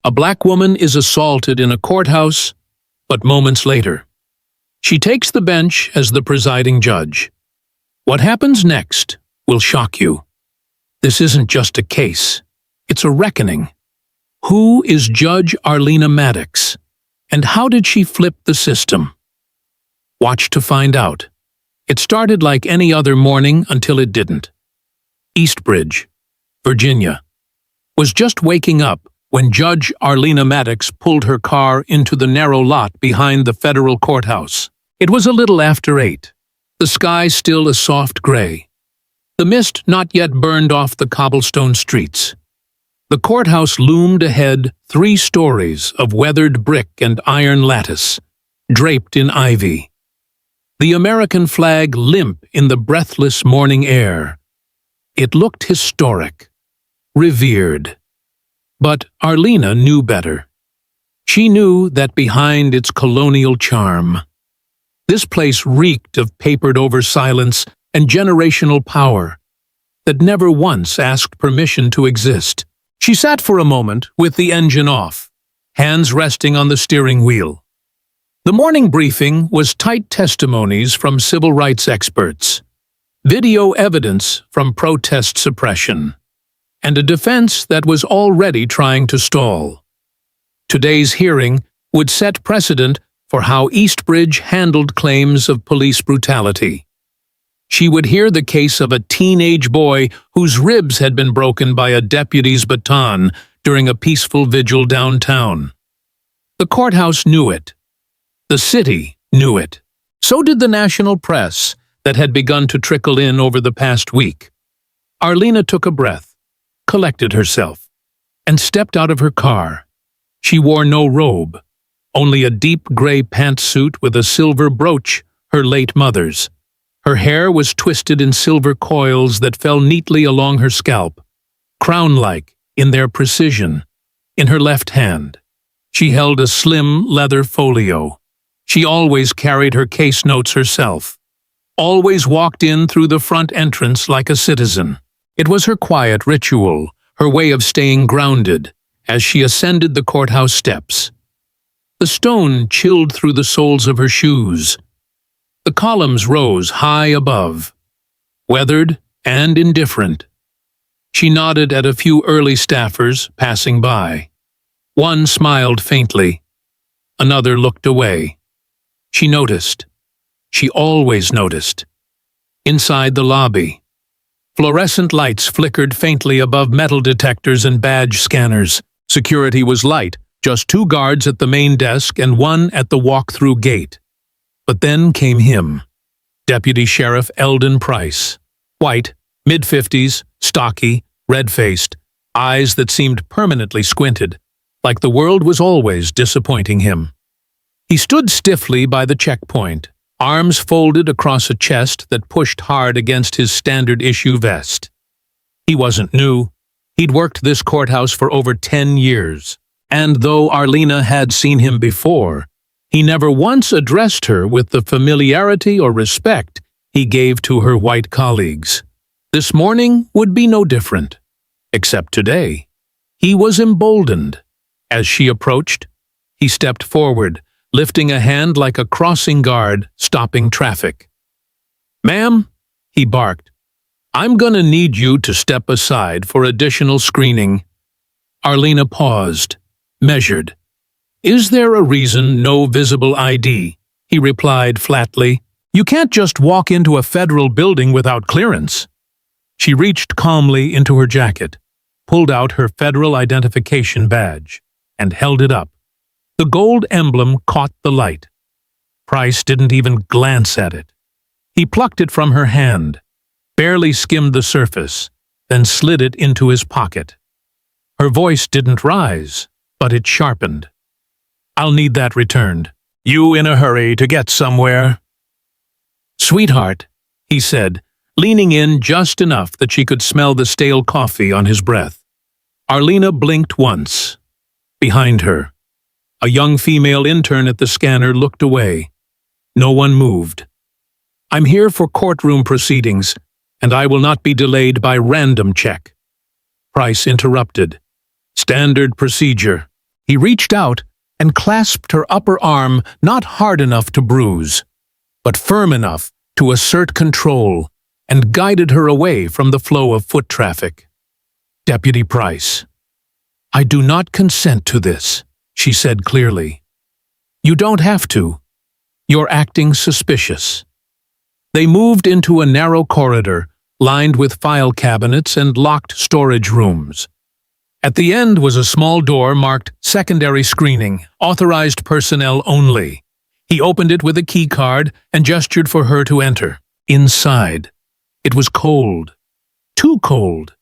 A black woman is assaulted in a courthouse, but moments later, she takes the bench as the presiding judge. What happens next will shock you. This isn't just a case, it's a reckoning. Who is Judge Arlena Maddox, and how did she flip the system? Watch to find out. It started like any other morning until it didn't. Eastbridge, Virginia, was just waking up when Judge Arlena Maddox pulled her car into the narrow lot behind the federal courthouse. It was a little after 8. The sky still a soft gray. The mist not yet burned off the cobblestone streets. The courthouse loomed ahead 3 stories of weathered brick and iron lattice, draped in ivy. The American flag limp in the breathless morning air. It looked historic, revered. But Arlena knew better. She knew that behind its colonial charm, this place reeked of papered-over silence and generational power that never once asked permission to exist. She sat for a moment with the engine off, hands resting on the steering wheel. The morning briefing was tight testimonies from civil rights experts, video evidence from protest suppression, and a defense that was already trying to stall. Today's hearing would set precedent for how Eastbridge handled claims of police brutality. She would hear the case of a teenage boy whose ribs had been broken by a deputy's baton during a peaceful vigil downtown. The courthouse knew it. The city knew it. So did the national press that had begun to trickle in over the past week. Arlena took a breath, collected herself, and stepped out of her car. She wore no robe, only a deep gray pantsuit with a silver brooch, her late mother's. Her hair was twisted in silver coils that fell neatly along her scalp, crown-like in their precision. In her left hand, she held a slim leather folio. She always carried her case notes herself, always walked in through the front entrance like a citizen. It was her quiet ritual, her way of staying grounded as she ascended the courthouse steps. The stone chilled through the soles of her shoes. The columns rose high above, weathered and indifferent. She nodded at a few early staffers passing by. One smiled faintly. Another looked away. She noticed. She always noticed. Inside the lobby, fluorescent lights flickered faintly above metal detectors and badge scanners. Security was light, just 2 guards at the main desk and 1 at the walk-through gate. But then came him, Deputy Sheriff Eldon Price. White, mid-50s, stocky, red-faced, eyes that seemed permanently squinted, like the world was always disappointing him. He stood stiffly by the checkpoint, arms folded across a chest that pushed hard against his standard-issue vest. He wasn't new. He'd worked this courthouse for over 10 years, and though Arlena had seen him before, he never once addressed her with the familiarity or respect he gave to her white colleagues. This morning would be no different. Except today, he was emboldened. As she approached, he stepped forward, lifting a hand like a crossing guard stopping traffic. "Ma'am," he barked, "I'm gonna need you to step aside for additional screening." Arlena paused, measured. "Is there a reason no visible ID?" He replied flatly. "You can't just walk into a federal building without clearance." She reached calmly into her jacket, pulled out her federal identification badge, and held it up. The gold emblem caught the light. Price didn't even glance at it. He plucked it from her hand, barely skimmed the surface, then slid it into his pocket. Her voice didn't rise, but it sharpened. "I'll need that returned. You in a hurry to get somewhere?" "Sweetheart," he said, leaning in just enough that she could smell the stale coffee on his breath. Arlena blinked once. Behind her, a young female intern at the scanner looked away. No one moved. "I'm here for courtroom proceedings, and I will not be delayed by random check." Price interrupted. "Standard procedure. He reached out and clasped her upper arm, not hard enough to bruise, but firm enough to assert control, and guided her away from the flow of foot traffic. "Deputy Price, I do not consent to this," she said clearly. "You don't have to. You're acting suspicious." They moved into a narrow corridor, lined with file cabinets and locked storage rooms. At the end was a small door marked "Secondary Screening, Authorized Personnel Only." He opened it with a key card and gestured for her to enter. Inside, it was cold. Too cold.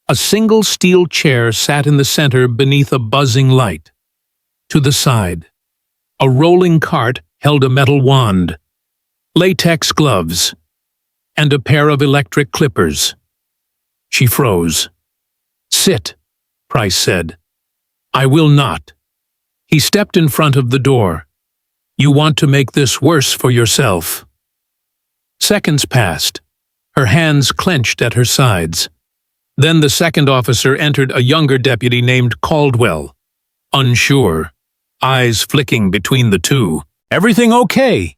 A single steel chair sat in the center beneath a buzzing light. To the side, a rolling cart held a metal wand, latex gloves, and a pair of electric clippers. She froze. "Sit," Price said. "I will not." He stepped in front of the door. "You want to make this worse for yourself." Seconds passed, her hands clenched at her sides. Then the second officer entered, a younger deputy named Caldwell. Unsure, eyes flicking between the two. "Everything okay?"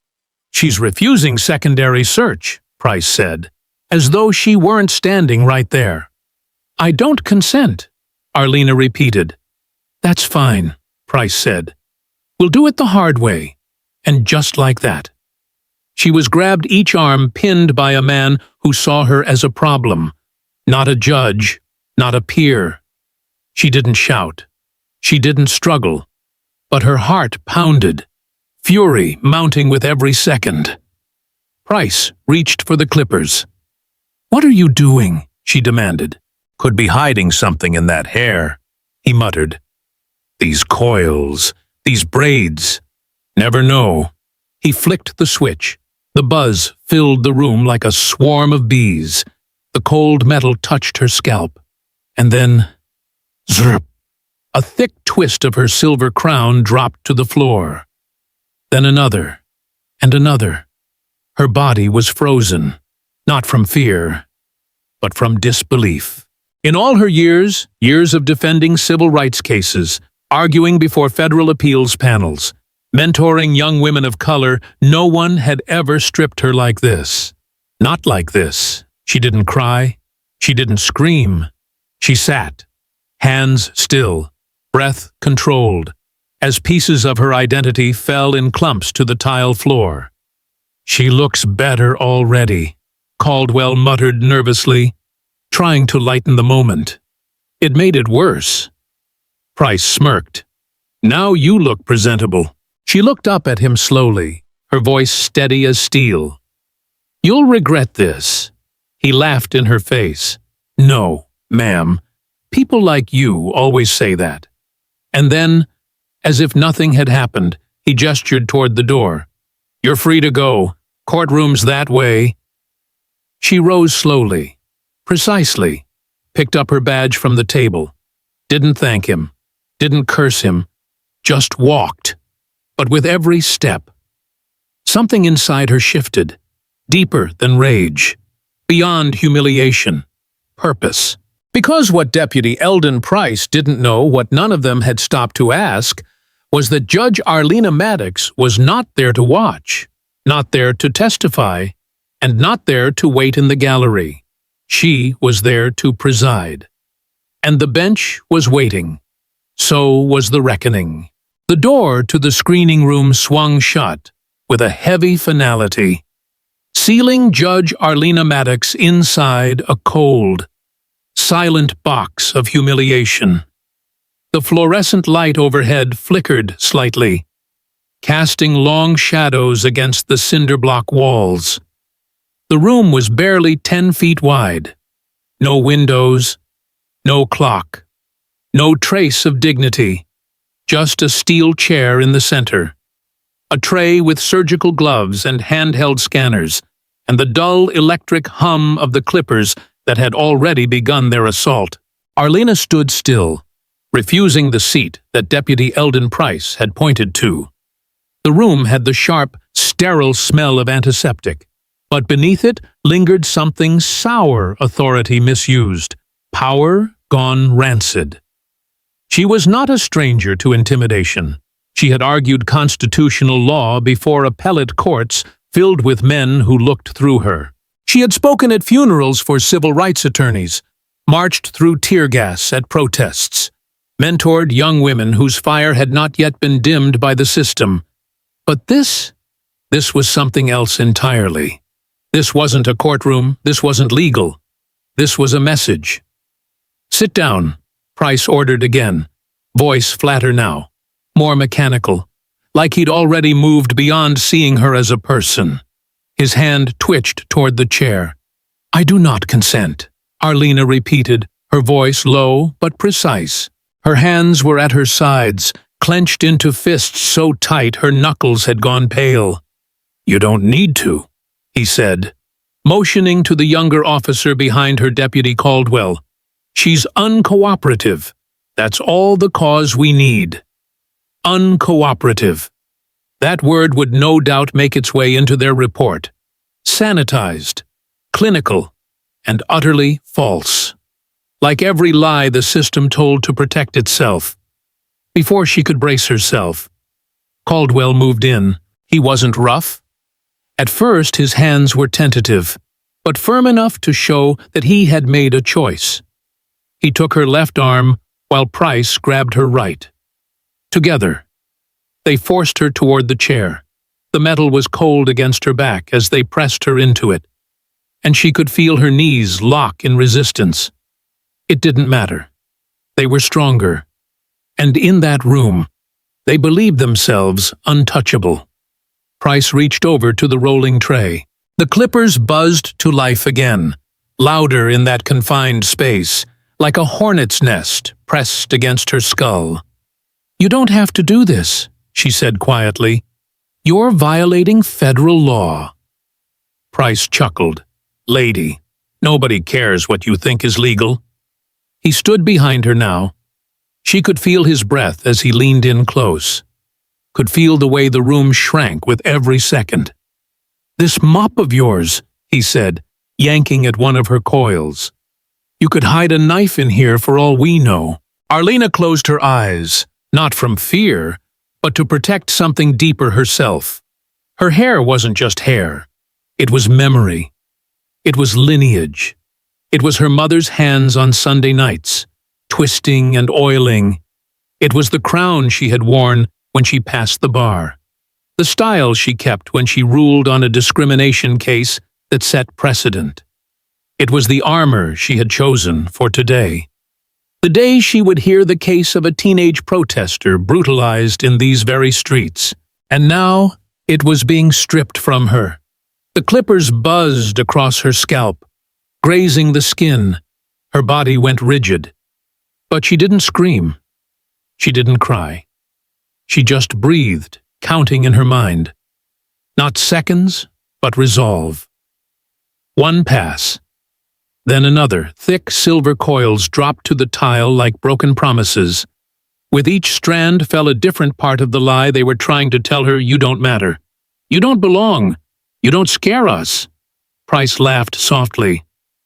"She's refusing secondary search," Price said, as though she weren't standing right there. "I don't consent," Arlena repeated. "That's fine," Price said. "We'll do it the hard way." And just like that, she was grabbed each arm, pinned by a man who saw her as a problem, not a judge, not a peer. She didn't shout. She didn't struggle. But her heart pounded, fury mounting with every second. Price reached for the clippers. "What are you doing?" she demanded. "Could be hiding something in that hair," he muttered. "These coils, these braids. Never know." He flicked the switch. The buzz filled the room like a swarm of bees. The cold metal touched her scalp. And then, zrp, a thick twist of her silver crown dropped to the floor. Then another, and another. Her body was frozen, not from fear, but from disbelief. In all her years of defending civil rights cases, arguing before federal appeals panels, mentoring young women of color, no one had ever stripped her like this. Not like this. She didn't cry. She didn't scream. She sat, hands still, breath controlled, as pieces of her identity fell in clumps to the tile floor. "She looks better already," Caldwell muttered nervously, trying to lighten the moment. "It made it worse." Price smirked. "Now you look presentable." She looked up at him slowly, her voice steady as steel. "You'll regret this." He laughed in her face. "No, ma'am. People like you always say that." And then, as if nothing had happened, he gestured toward the door. "You're free to go. Courtroom's that way." She rose slowly, precisely, picked up her badge from the table, didn't thank him, didn't curse him, just walked. But with every step, something inside her shifted, deeper than rage, beyond humiliation, purpose. Because what Deputy Eldon Price didn't know, what none of them had stopped to ask, was that Judge Arlena Maddox was not there to watch, not there to testify, and not there to wait in the gallery. She was there to preside. And the bench was waiting. So was the reckoning. The door to the screening room swung shut with a heavy finality, sealing Judge Arlena Maddox inside a cold, silent box of humiliation. The fluorescent light overhead flickered slightly, casting long shadows against the cinder block walls. The room was barely 10 feet wide. No windows, no clock, no trace of dignity, just a steel chair in the center, a tray with surgical gloves and handheld scanners, and the dull electric hum of the clippers that had already begun their assault. Arlena stood still, refusing the seat that Deputy Eldon Price had pointed to. The room had the sharp, sterile smell of antiseptic, but beneath it lingered something sour authority misused, power gone rancid. She was not a stranger to intimidation. She had argued constitutional law before appellate courts filled with men who looked through her. She had spoken at funerals for civil rights attorneys, marched through tear gas at protests, mentored young women whose fire had not yet been dimmed by the system. But this was something else entirely. This wasn't a courtroom, this wasn't legal. This was a message. "Sit down," Price ordered again, voice flatter now, more mechanical, like he'd already moved beyond seeing her as a person. His hand twitched toward the chair. "I do not consent," Arlena repeated, her voice low but precise. Her hands were at her sides, clenched into fists so tight her knuckles had gone pale. "You don't need to," he said, motioning to the younger officer behind her, Deputy Caldwell. "She's uncooperative. That's all the cause we need." Uncooperative. That word would no doubt make its way into their report. Sanitized, clinical, and utterly false. Like every lie the system told to protect itself. Before she could brace herself, Caldwell moved in. He wasn't rough. At first his hands were tentative, but firm enough to show that he had made a choice. He took her left arm while Price grabbed her right. Together, they forced her toward the chair. The metal was cold against her back as they pressed her into it, and she could feel her knees lock in resistance. It didn't matter. They were stronger, and in that room, they believed themselves untouchable. Price reached over to the rolling tray. The clippers buzzed to life again, louder in that confined space, like a hornet's nest pressed against her skull. "You don't have to do this," she said quietly. "You're violating federal law." Price chuckled. "Lady, nobody cares what you think is legal." He stood behind her now. She could feel his breath as he leaned in close, could feel the way the room shrank with every second. "This mop of yours," he said, yanking at one of her coils. "You could hide a knife in here for all we know." Arlena closed her eyes, not from fear, but to protect something deeper herself. Her hair wasn't just hair. It was memory. It was lineage. It was her mother's hands on Sunday nights, twisting and oiling. It was the crown she had worn when she passed the bar, the style she kept when she ruled on a discrimination case that set precedent. It was the armor she had chosen for today. The day she would hear the case of a teenage protester brutalized in these very streets. And now it was being stripped from her. The clippers buzzed across her scalp, grazing the skin. Her body went rigid. But she didn't scream. She didn't cry. She just breathed, counting in her mind. Not seconds, but resolve. One pass. Then another. Thick silver coils dropped to the tile like broken promises. With each strand fell a different part of the lie they were trying to tell her. "You don't matter. You don't belong. You don't scare us." Price laughed softly.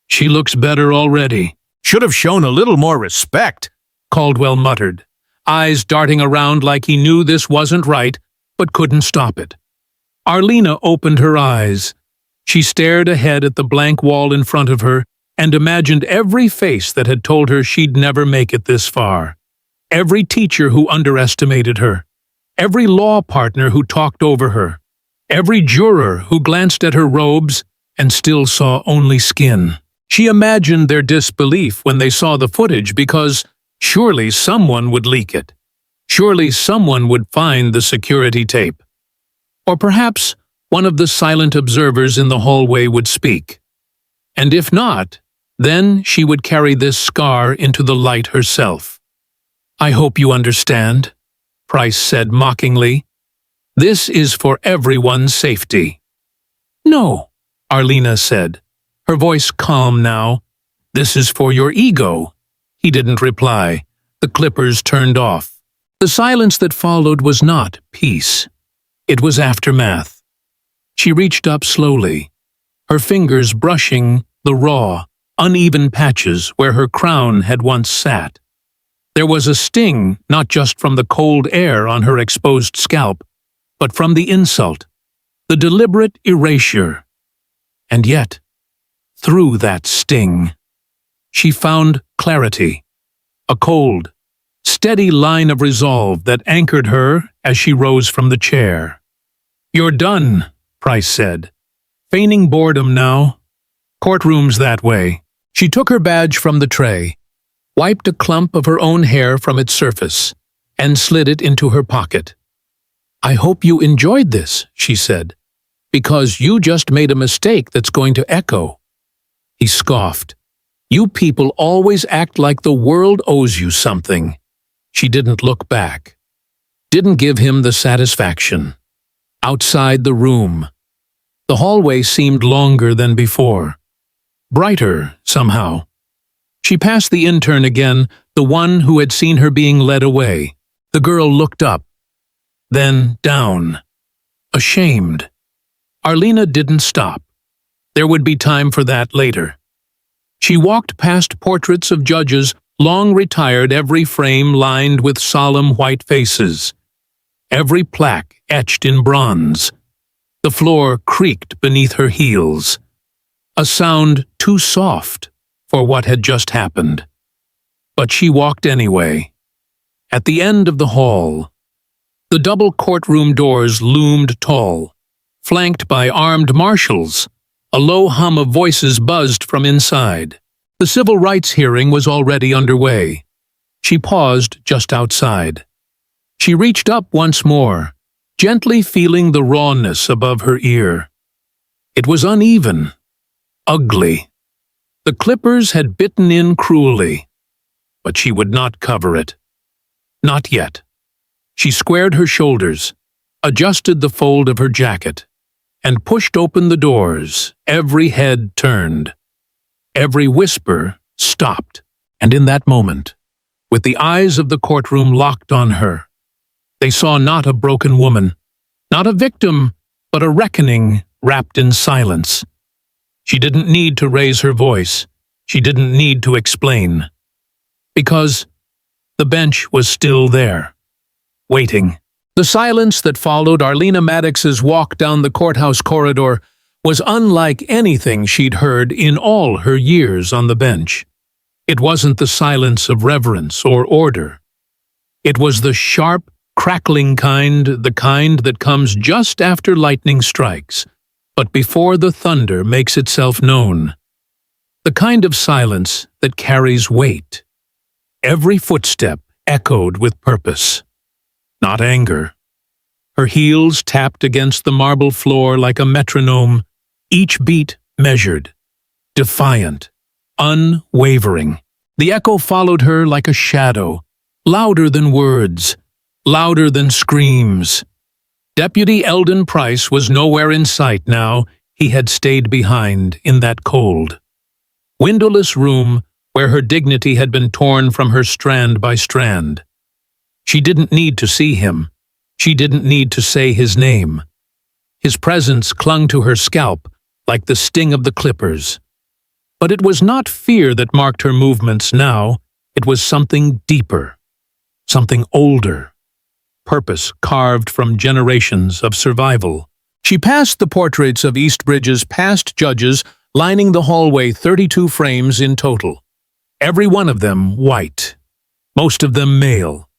"She looks better already." "Should have shown a little more respect," Caldwell muttered, eyes darting around like he knew this wasn't right, but couldn't stop it. Arlena opened her eyes. She stared ahead at the blank wall in front of her and imagined every face that had told her she'd never make it this far. Every teacher who underestimated her. Every law partner who talked over her. Every juror who glanced at her robes and still saw only skin. She imagined their disbelief when they saw the footage because surely someone would leak it. Surely someone would find the security tape. Or perhaps one of the silent observers in the hallway would speak. And if not, then she would carry this scar into the light herself. "I hope you understand," Price said mockingly. "This is for everyone's safety." "No," Arlena said, her voice calm now. "This is for your ego." He didn't reply. The clippers turned off. The silence that followed was not peace. It was aftermath. She reached up slowly, her fingers brushing the raw, uneven patches where her crown had once sat. There was a sting not just from the cold air on her exposed scalp, but from the insult, the deliberate erasure. And yet, through that sting, she found clarity, a cold, steady line of resolve that anchored her as she rose from the chair. "You're done," Price said, feigning boredom now. "Courtroom's that way." She took her badge from the tray, wiped a clump of her own hair from its surface, and slid it into her pocket. "I hope you enjoyed this," she said, "because you just made a mistake that's going to echo." He scoffed. "You people always act like the world owes you something." She didn't look back. Didn't give him the satisfaction. Outside the room, the hallway seemed longer than before. Brighter, somehow. She passed the intern again, the one who had seen her being led away. The girl looked up, then down, ashamed. Arlena didn't stop. There would be time for that later. She walked past portraits of judges, long retired, every frame lined with solemn white faces, every plaque etched in bronze. The floor creaked beneath her heels, a sound too soft for what had just happened. But she walked anyway. At the end of the hall, the double courtroom doors loomed tall, flanked by armed marshals. A low hum of voices buzzed from inside. The civil rights hearing was already underway. She paused just outside. She reached up once more, gently feeling the rawness above her ear. It was uneven, ugly. The clippers had bitten in cruelly, but she would not cover it. Not yet. She squared her shoulders, adjusted the fold of her jacket, and pushed open the doors. Every head turned. Every whisper stopped. And in that moment, with the eyes of the courtroom locked on her, they saw not a broken woman, not a victim, but a reckoning wrapped in silence. She didn't need to raise her voice. She didn't need to explain. Because the bench was still there, waiting. The silence that followed Arlena Maddox's walk down the courthouse corridor was unlike anything she'd heard in all her years on the bench. It wasn't the silence of reverence or order. It was the sharp, crackling kind, the kind that comes just after lightning strikes, but before the thunder makes itself known. The kind of silence that carries weight. Every footstep echoed with purpose, not anger. Her heels tapped against the marble floor like a metronome, each beat measured, defiant, unwavering. The echo followed her like a shadow, louder than words, louder than screams. Deputy Eldon Price was nowhere in sight now. He had stayed behind in that cold, windowless room where her dignity had been torn from her strand by strand. She didn't need to see him. She didn't need to say his name. His presence clung to her scalp like the sting of the clippers. But it was not fear that marked her movements now. It was something deeper, something older, purpose carved from generations of survival. She passed the portraits of Eastbridge's past judges, lining the hallway, 32 frames in total. Every one of them white, most of them male.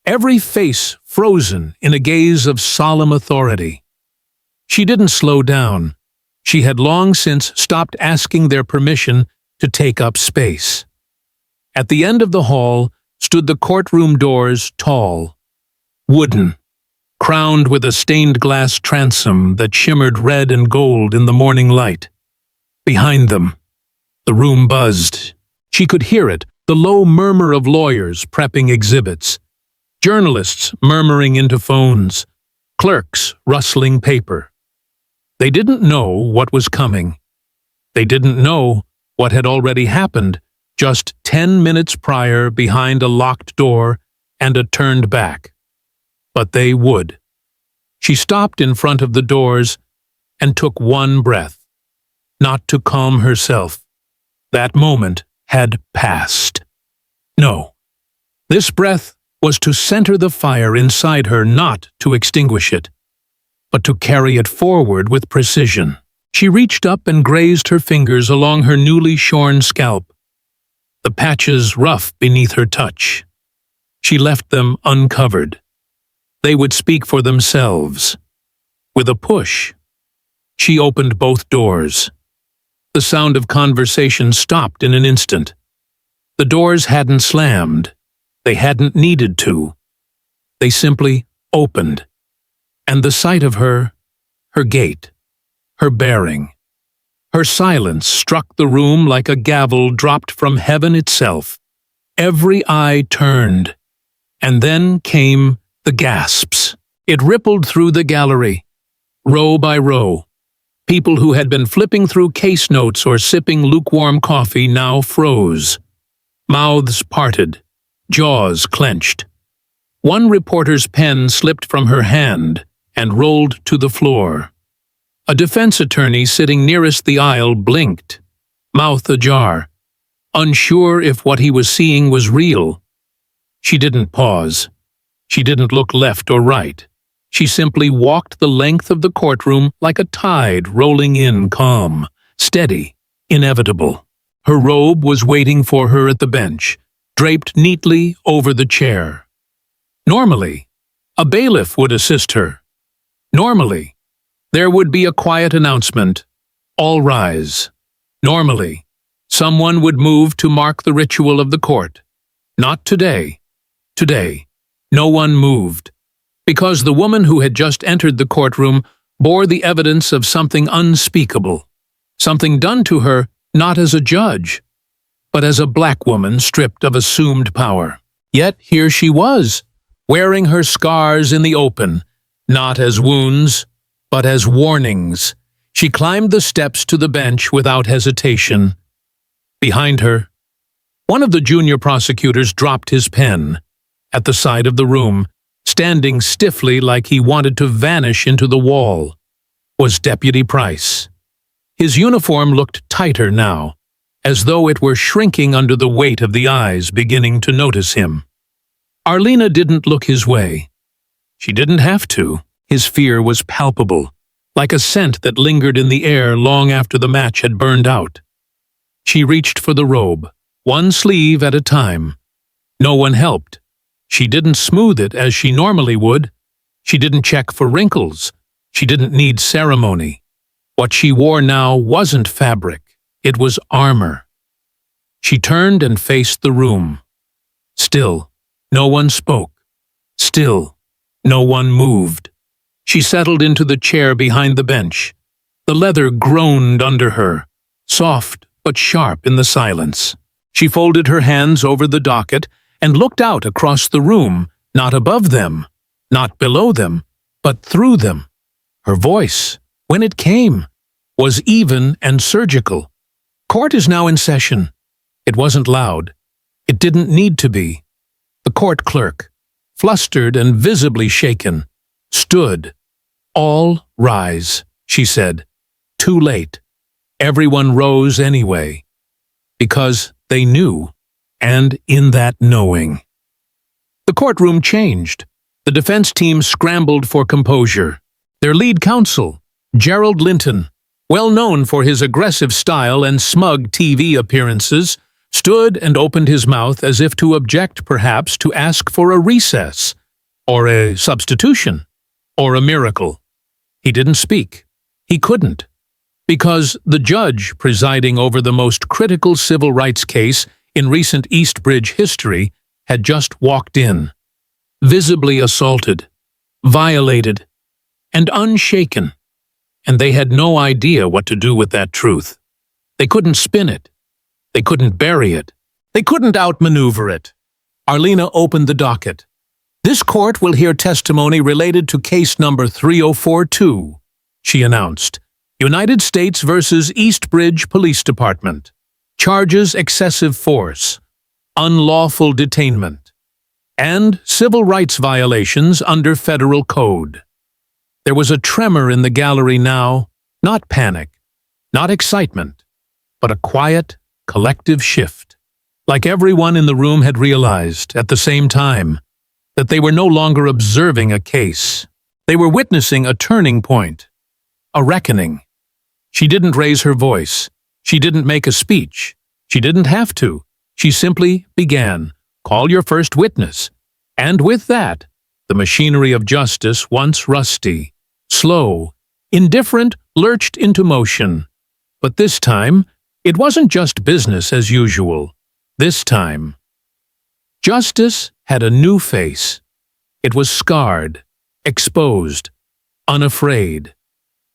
Every face frozen in a gaze of solemn authority. She didn't slow down. She had long since stopped asking their permission to take up space. At the end of the hall stood the courtroom doors, tall, wooden, crowned with a stained glass transom that shimmered red and gold in the morning light. Behind them, the room buzzed. She could hear it, the low murmur of lawyers prepping exhibits, journalists murmuring into phones, clerks rustling paper. They didn't know what was coming. They didn't know what had already happened just 10 minutes prior behind a locked door and a turned back. But they would. She stopped in front of the doors and took one breath, not to calm herself. That moment had passed. No, This breath was to center the fire inside her, not to extinguish it, but to carry it forward with precision. She reached up and grazed her fingers along her newly shorn scalp, the patches rough beneath her touch. She left them uncovered. They would speak for themselves. With a push, she opened both doors. The sound of conversation stopped in an instant. The doors hadn't slammed. They hadn't needed to. They simply opened. And the sight of her gait, her bearing, her silence struck the room like a gavel dropped from heaven itself. Every eye turned, and then came the gasps. It rippled through the gallery, row by row. People who had been flipping through case notes or sipping lukewarm coffee now froze. Mouths parted, jaws clenched. One reporter's pen slipped from her hand and rolled to the floor. A defense attorney sitting nearest the aisle blinked, mouth ajar, unsure if what he was seeing was real. She didn't pause. She didn't look left or right. She simply walked the length of the courtroom like a tide rolling in, calm, steady, inevitable. Her robe was waiting for her at the bench, draped neatly over the chair. Normally, a bailiff would assist her. Normally, there would be a quiet announcement, "All rise." Normally, someone would move to mark the ritual of the court. Not today. Today, no one moved, because the woman who had just entered the courtroom bore the evidence of something unspeakable, something done to her not as a judge, but as a black woman stripped of assumed power. Yet here she was, wearing her scars in the open, not as wounds, but as warnings. She climbed the steps to the bench without hesitation. Behind her, one of the junior prosecutors dropped his pen. At the side of the room, standing stiffly like he wanted to vanish into the wall, was Deputy Price. His uniform looked tighter now, as though it were shrinking under the weight of the eyes beginning to notice him. Arlena didn't look his way. She didn't have to. His fear was palpable, like a scent that lingered in the air long after the match had burned out. She reached for the robe, one sleeve at a time. No one helped. She didn't smooth it as she normally would. She didn't check for wrinkles. She didn't need ceremony. What she wore now wasn't fabric. It was armor. She turned and faced the room. Still, no one spoke. Still, no one moved. She settled into the chair behind the bench. The leather groaned under her, soft but sharp in the silence. She folded her hands over the docket and looked out across the room, not above them, not below them, but through them. Her voice, when it came, was even and surgical. Court is now in session. It wasn't loud. It didn't need to be. The court clerk, flustered and visibly shaken, stood. "All rise," she said. Too late. Everyone rose anyway, because they knew, and in that knowing. The courtroom changed. The defense team scrambled for composure. Their lead counsel, Gerald Linton, well known for his aggressive style and smug TV appearances, stood and opened his mouth as if to object, perhaps to ask for a recess, or a substitution, or a miracle. He didn't speak. He couldn't. Because the judge presiding over the most critical civil rights case in recent Eastbridge history had just walked in, visibly assaulted, violated, and unshaken, and they had no idea what to do with that truth. They couldn't spin it. They couldn't bury it. They couldn't outmaneuver it. Arlena opened the docket. "This court will hear testimony related to case number 3042, she announced. United States versus Eastbridge Police Department. Charges excessive force, unlawful detainment, and civil rights violations under federal code." There was a tremor in the gallery now, not panic, not excitement, but a quiet, collective shift, like everyone in the room had realized at the same time that they were no longer observing a case. They were witnessing a turning point, a reckoning. She didn't raise her voice. She didn't make a speech. She didn't have to. She simply began, "Call your first witness." And with that, the machinery of justice, once rusty, slow, indifferent, lurched into motion. But this time, it wasn't just business as usual. This time, justice had a new face. It was scarred, exposed, unafraid.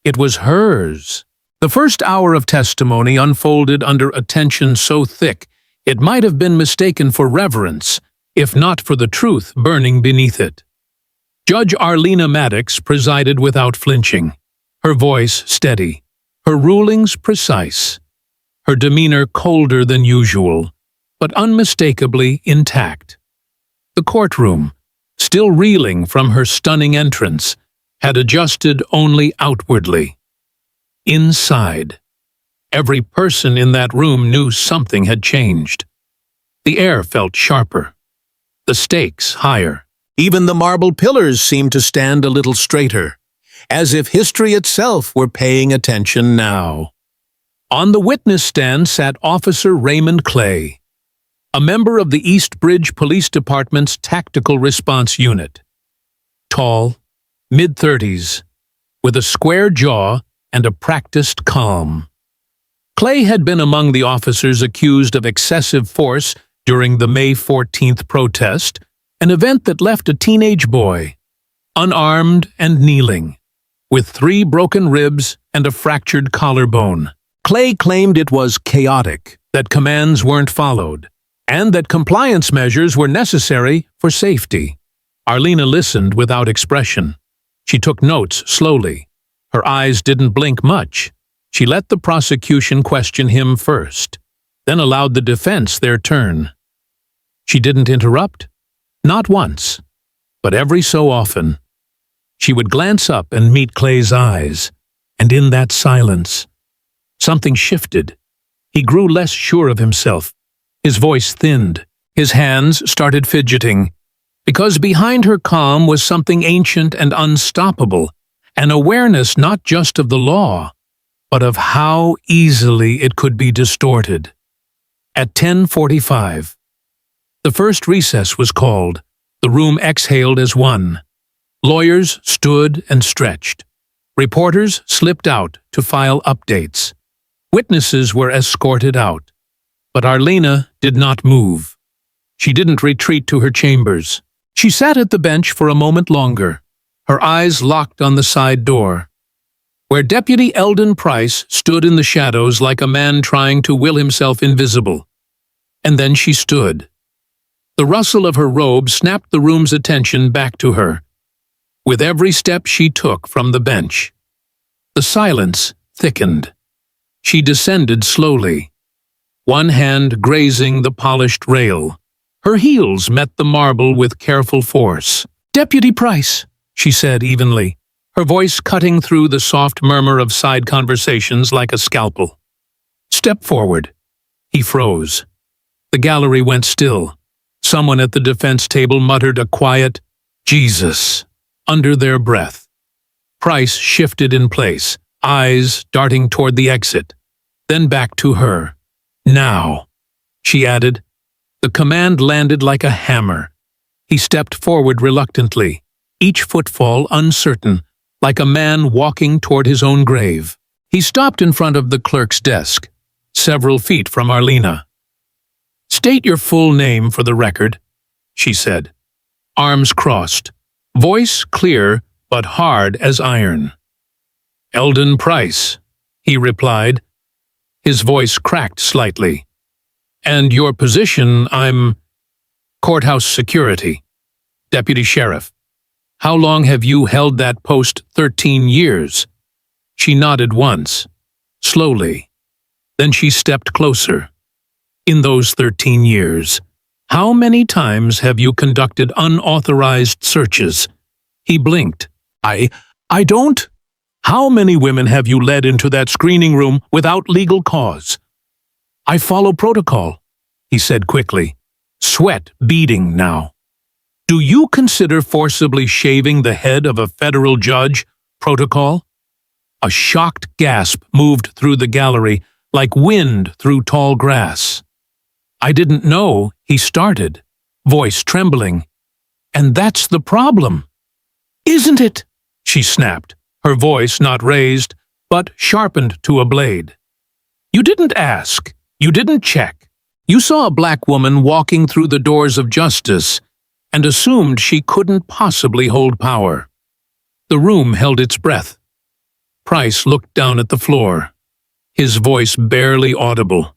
It was hers. The first hour of testimony unfolded under a tension so thick it might have been mistaken for reverence, if not for the truth burning beneath it. Judge Arlena Maddox presided without flinching, her voice steady, her rulings precise, her demeanor colder than usual, but unmistakably intact. The courtroom, still reeling from her stunning entrance, had adjusted only outwardly. Inside, every person in that room knew something had changed. The air felt sharper, the stakes higher. Even the marble pillars seemed to stand a little straighter, as if history itself were paying attention now. On the witness stand sat Officer Raymond Clay, a member of the Eastbridge Police Department's Tactical Response Unit. Tall, mid-30s, with a square jaw and a practiced calm. Clay had been among the officers accused of excessive force during the May 14th protest, an event that left a teenage boy, unarmed and kneeling, with 3 broken ribs and a fractured collarbone. Clay claimed it was chaotic, that commands weren't followed, and that compliance measures were necessary for safety. Arlena listened without expression. She took notes slowly. Her eyes didn't blink much. She let the prosecution question him first, then allowed the defense their turn. She didn't interrupt, not once, but every so often. She would glance up and meet Clay's eyes, and in that silence, something shifted. He grew less sure of himself. His voice thinned. His hands started fidgeting, because behind her calm was something ancient and unstoppable, an awareness not just of the law, but of how easily it could be distorted. At 10:45, the first recess was called. The room exhaled as one. Lawyers stood and stretched. Reporters slipped out to file updates. Witnesses were escorted out. But Arlena did not move. She didn't retreat to her chambers. She sat at the bench for a moment longer, her eyes locked on the side door, where Deputy Eldon Price stood in the shadows like a man trying to will himself invisible. And then she stood. The rustle of her robe snapped the room's attention back to her. With every step she took from the bench, the silence thickened. She descended slowly, one hand grazing the polished rail. Her heels met the marble with careful force. "Deputy Price," she said evenly, her voice cutting through the soft murmur of side conversations like a scalpel. "Step forward." He froze. The gallery went still. Someone at the defense table muttered a quiet, "Jesus," under their breath. Price shifted in place, eyes darting toward the exit, then back to her. "Now," she added. The command landed like a hammer. He stepped forward reluctantly, each footfall uncertain, like a man walking toward his own grave. He stopped in front of the clerk's desk, several feet from Arlena. "State your full name for the record," she said. Arms crossed, voice clear but hard as iron. "Eldon Price," he replied. His voice cracked slightly. "And your position, I'm courthouse security, deputy sheriff. How long have you held that post? 13 years. She nodded once, slowly. Then she stepped closer. "In those 13 years, how many times have you conducted unauthorized searches?" He blinked. I don't. "How many women have you led into that screening room without legal cause?" "I follow protocol," he said quickly, sweat beading now. Do you consider forcibly shaving the head of a federal judge protocol? A shocked gasp moved through the gallery like wind through tall grass. I didn't know, he started, voice trembling. And that's the problem. Isn't it? She snapped, her voice not raised, but sharpened to a blade. You didn't ask. You didn't check. You saw a black woman walking through the doors of justice and assumed she couldn't possibly hold power. The room held its breath. Price looked down at the floor, his voice barely audible.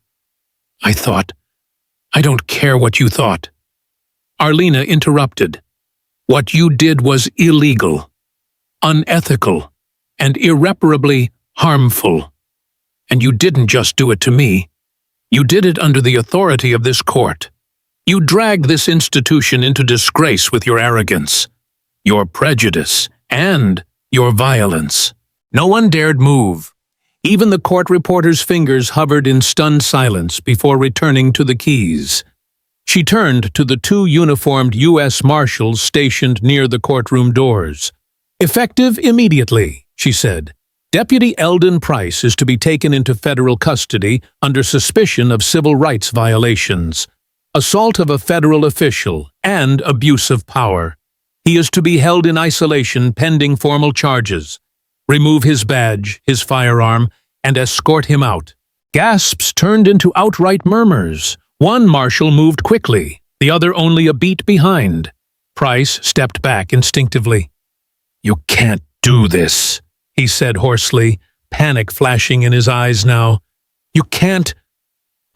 I don't care what you thought. Arlena interrupted. What you did was illegal, unethical, and irreparably harmful. And you didn't just do it to me. You did it under the authority of this court. You dragged this institution into disgrace with your arrogance, your prejudice, and your violence. No one dared move. Even the court reporter's fingers hovered in stunned silence before returning to the keys. She turned to the two uniformed U.S. Marshals stationed near the courtroom doors. Effective immediately, she said. Deputy Eldon Price is to be taken into federal custody under suspicion of civil rights violations, assault of a federal official, and abuse of power. He is to be held in isolation pending formal charges. Remove his badge, his firearm, and escort him out. Gasps turned into outright murmurs. One marshal moved quickly, the other only a beat behind. Price stepped back instinctively. You can't do this, he said hoarsely, panic flashing in his eyes now. You can't.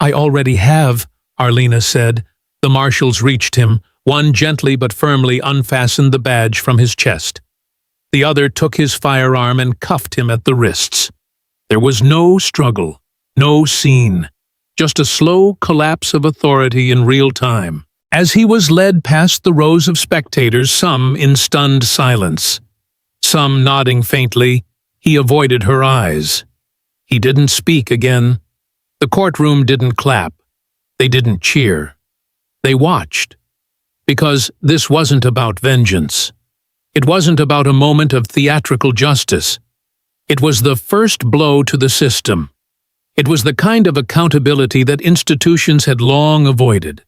I already have, Arlena said. The marshals reached him. One gently but firmly unfastened the badge from his chest. The other took his firearm and cuffed him at the wrists. There was no struggle, no scene, just a slow collapse of authority in real time. As he was led past the rows of spectators, some in stunned silence, some nodding faintly, he avoided her eyes. He didn't speak again. The courtroom didn't clap. They didn't cheer. They watched. Because this wasn't about vengeance. It wasn't about a moment of theatrical justice. It was the first blow to the system. It was the kind of accountability that institutions had long avoided.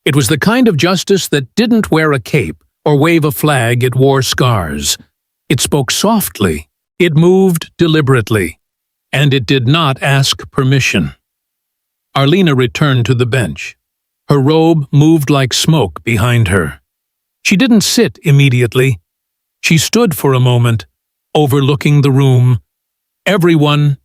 It was the kind of justice that didn't wear a cape or wave a flag, it wore scars. It spoke softly. It moved deliberately. And it did not ask permission. Arlena returned to the bench. Her robe moved like smoke behind her. She didn't sit immediately. She stood for a moment, overlooking the room. Everyone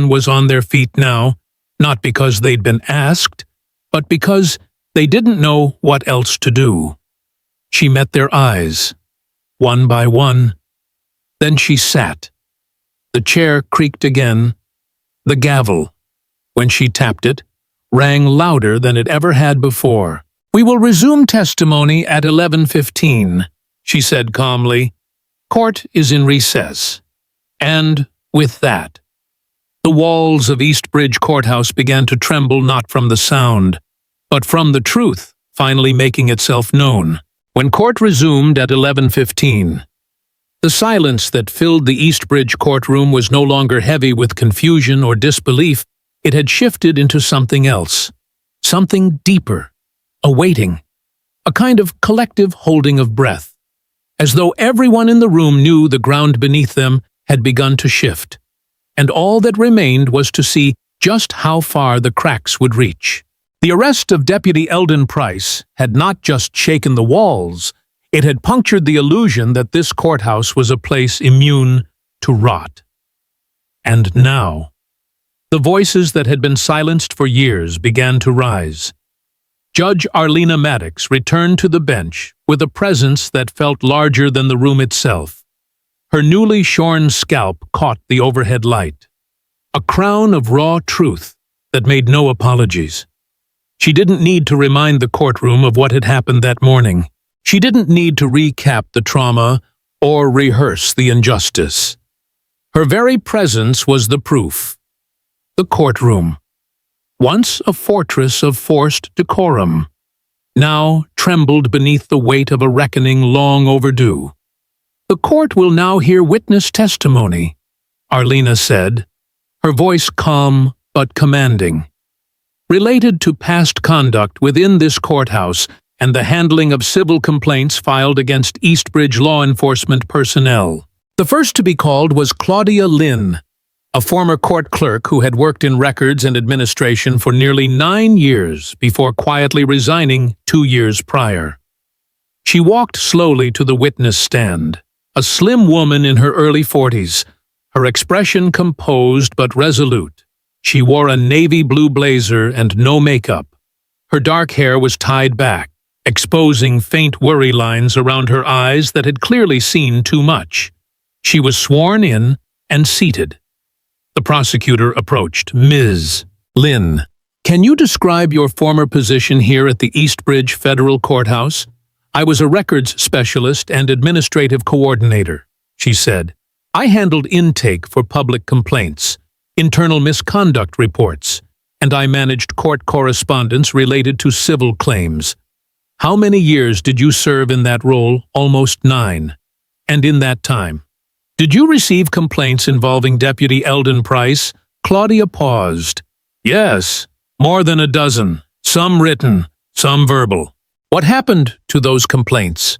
was on their feet now, not because they'd been asked, but because they didn't know what else to do. She met their eyes, one by one. Then she sat. The chair creaked again. The gavel, when she tapped it, rang louder than it ever had before. We will resume testimony at 11:15, she said calmly. Court is in recess. And with that, the walls of Eastbridge courthouse began to tremble not from the sound, but from the truth finally making itself known. When court resumed at 11:15, the silence that filled the Eastbridge courtroom was no longer heavy with confusion or disbelief. It had shifted into something else, something deeper, a waiting, a kind of collective holding of breath, as though everyone in the room knew the ground beneath them had begun to shift, and all that remained was to see just how far the cracks would reach. The arrest of Deputy Eldon Price had not just shaken the walls, it had punctured the illusion that this courthouse was a place immune to rot. And now, the voices that had been silenced for years began to rise. Judge Arlena Maddox returned to the bench with a presence that felt larger than the room itself. Her newly shorn scalp caught the overhead light, a crown of raw truth that made no apologies. She didn't need to remind the courtroom of what had happened that morning. She didn't need to recap the trauma or rehearse the injustice. Her very presence was the proof. The courtroom. once a fortress of forced decorum, now trembled beneath the weight of a reckoning long overdue. "The court will now hear witness testimony," Arlena said, her voice calm but commanding. "Related to past conduct within this courthouse and the handling of civil complaints filed against Eastbridge law enforcement personnel." The first to be called was Claudia Lynn, a former court clerk who had worked in records and administration for nearly 9 years before quietly resigning 2 years prior. She walked slowly to the witness stand, a slim woman in her early 40s, her expression composed but resolute. She wore a navy blue blazer and no makeup. Her dark hair was tied back, exposing faint worry lines around her eyes that had clearly seen too much. She was sworn in and seated. The prosecutor approached. "Ms. Lynn, can you describe your former position here at the Eastbridge Federal Courthouse?" "I was a records specialist and administrative coordinator," she said. "I handled intake for public complaints, internal misconduct reports, and I managed court correspondence related to civil claims." "How many years did you serve in that role?" "Almost 9. "And in that time, did you receive complaints involving Deputy Eldon Price?" Claudia paused. "Yes, more than a dozen, some written, some verbal." "What happened to those complaints?"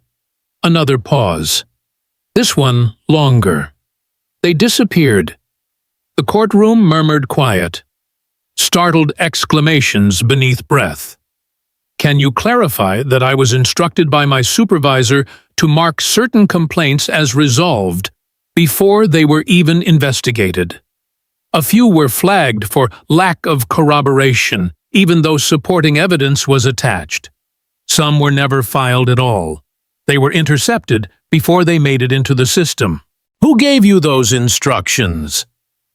Another pause. This one longer. "They disappeared." The courtroom murmured quiet. Startled exclamations beneath breath. "Can you clarify that I was instructed by my supervisor to mark certain complaints as resolved before they were even investigated? A few were flagged for lack of corroboration, even though supporting evidence was attached. Some were never filed at all. They were intercepted before they made it into the system." "Who gave you those instructions?"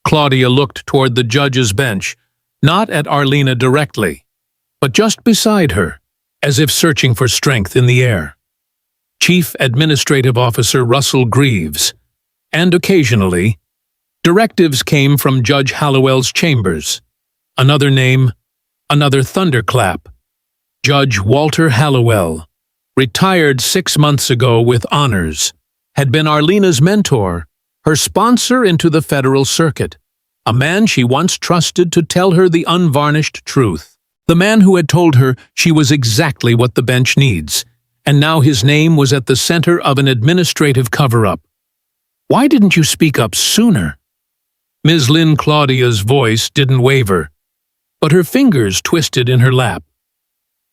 Claudia looked toward the judge's bench, not at Arlena directly, but just beside her, as if searching for strength in the air. "Chief Administrative Officer Russell Greaves, and occasionally, directives came from Judge Hallowell's chambers. Another name, another thunderclap. Judge Walter Hallowell, retired 6 months ago with honors, had been Arlena's mentor, her sponsor into the federal circuit, a man she once trusted to tell her the unvarnished truth, the man who had told her she was exactly what the bench needs, and now his name was at the center of an administrative cover-up. Why didn't you speak up sooner?" Ms. Lynn Claudia's voice didn't waver, but her fingers twisted in her lap.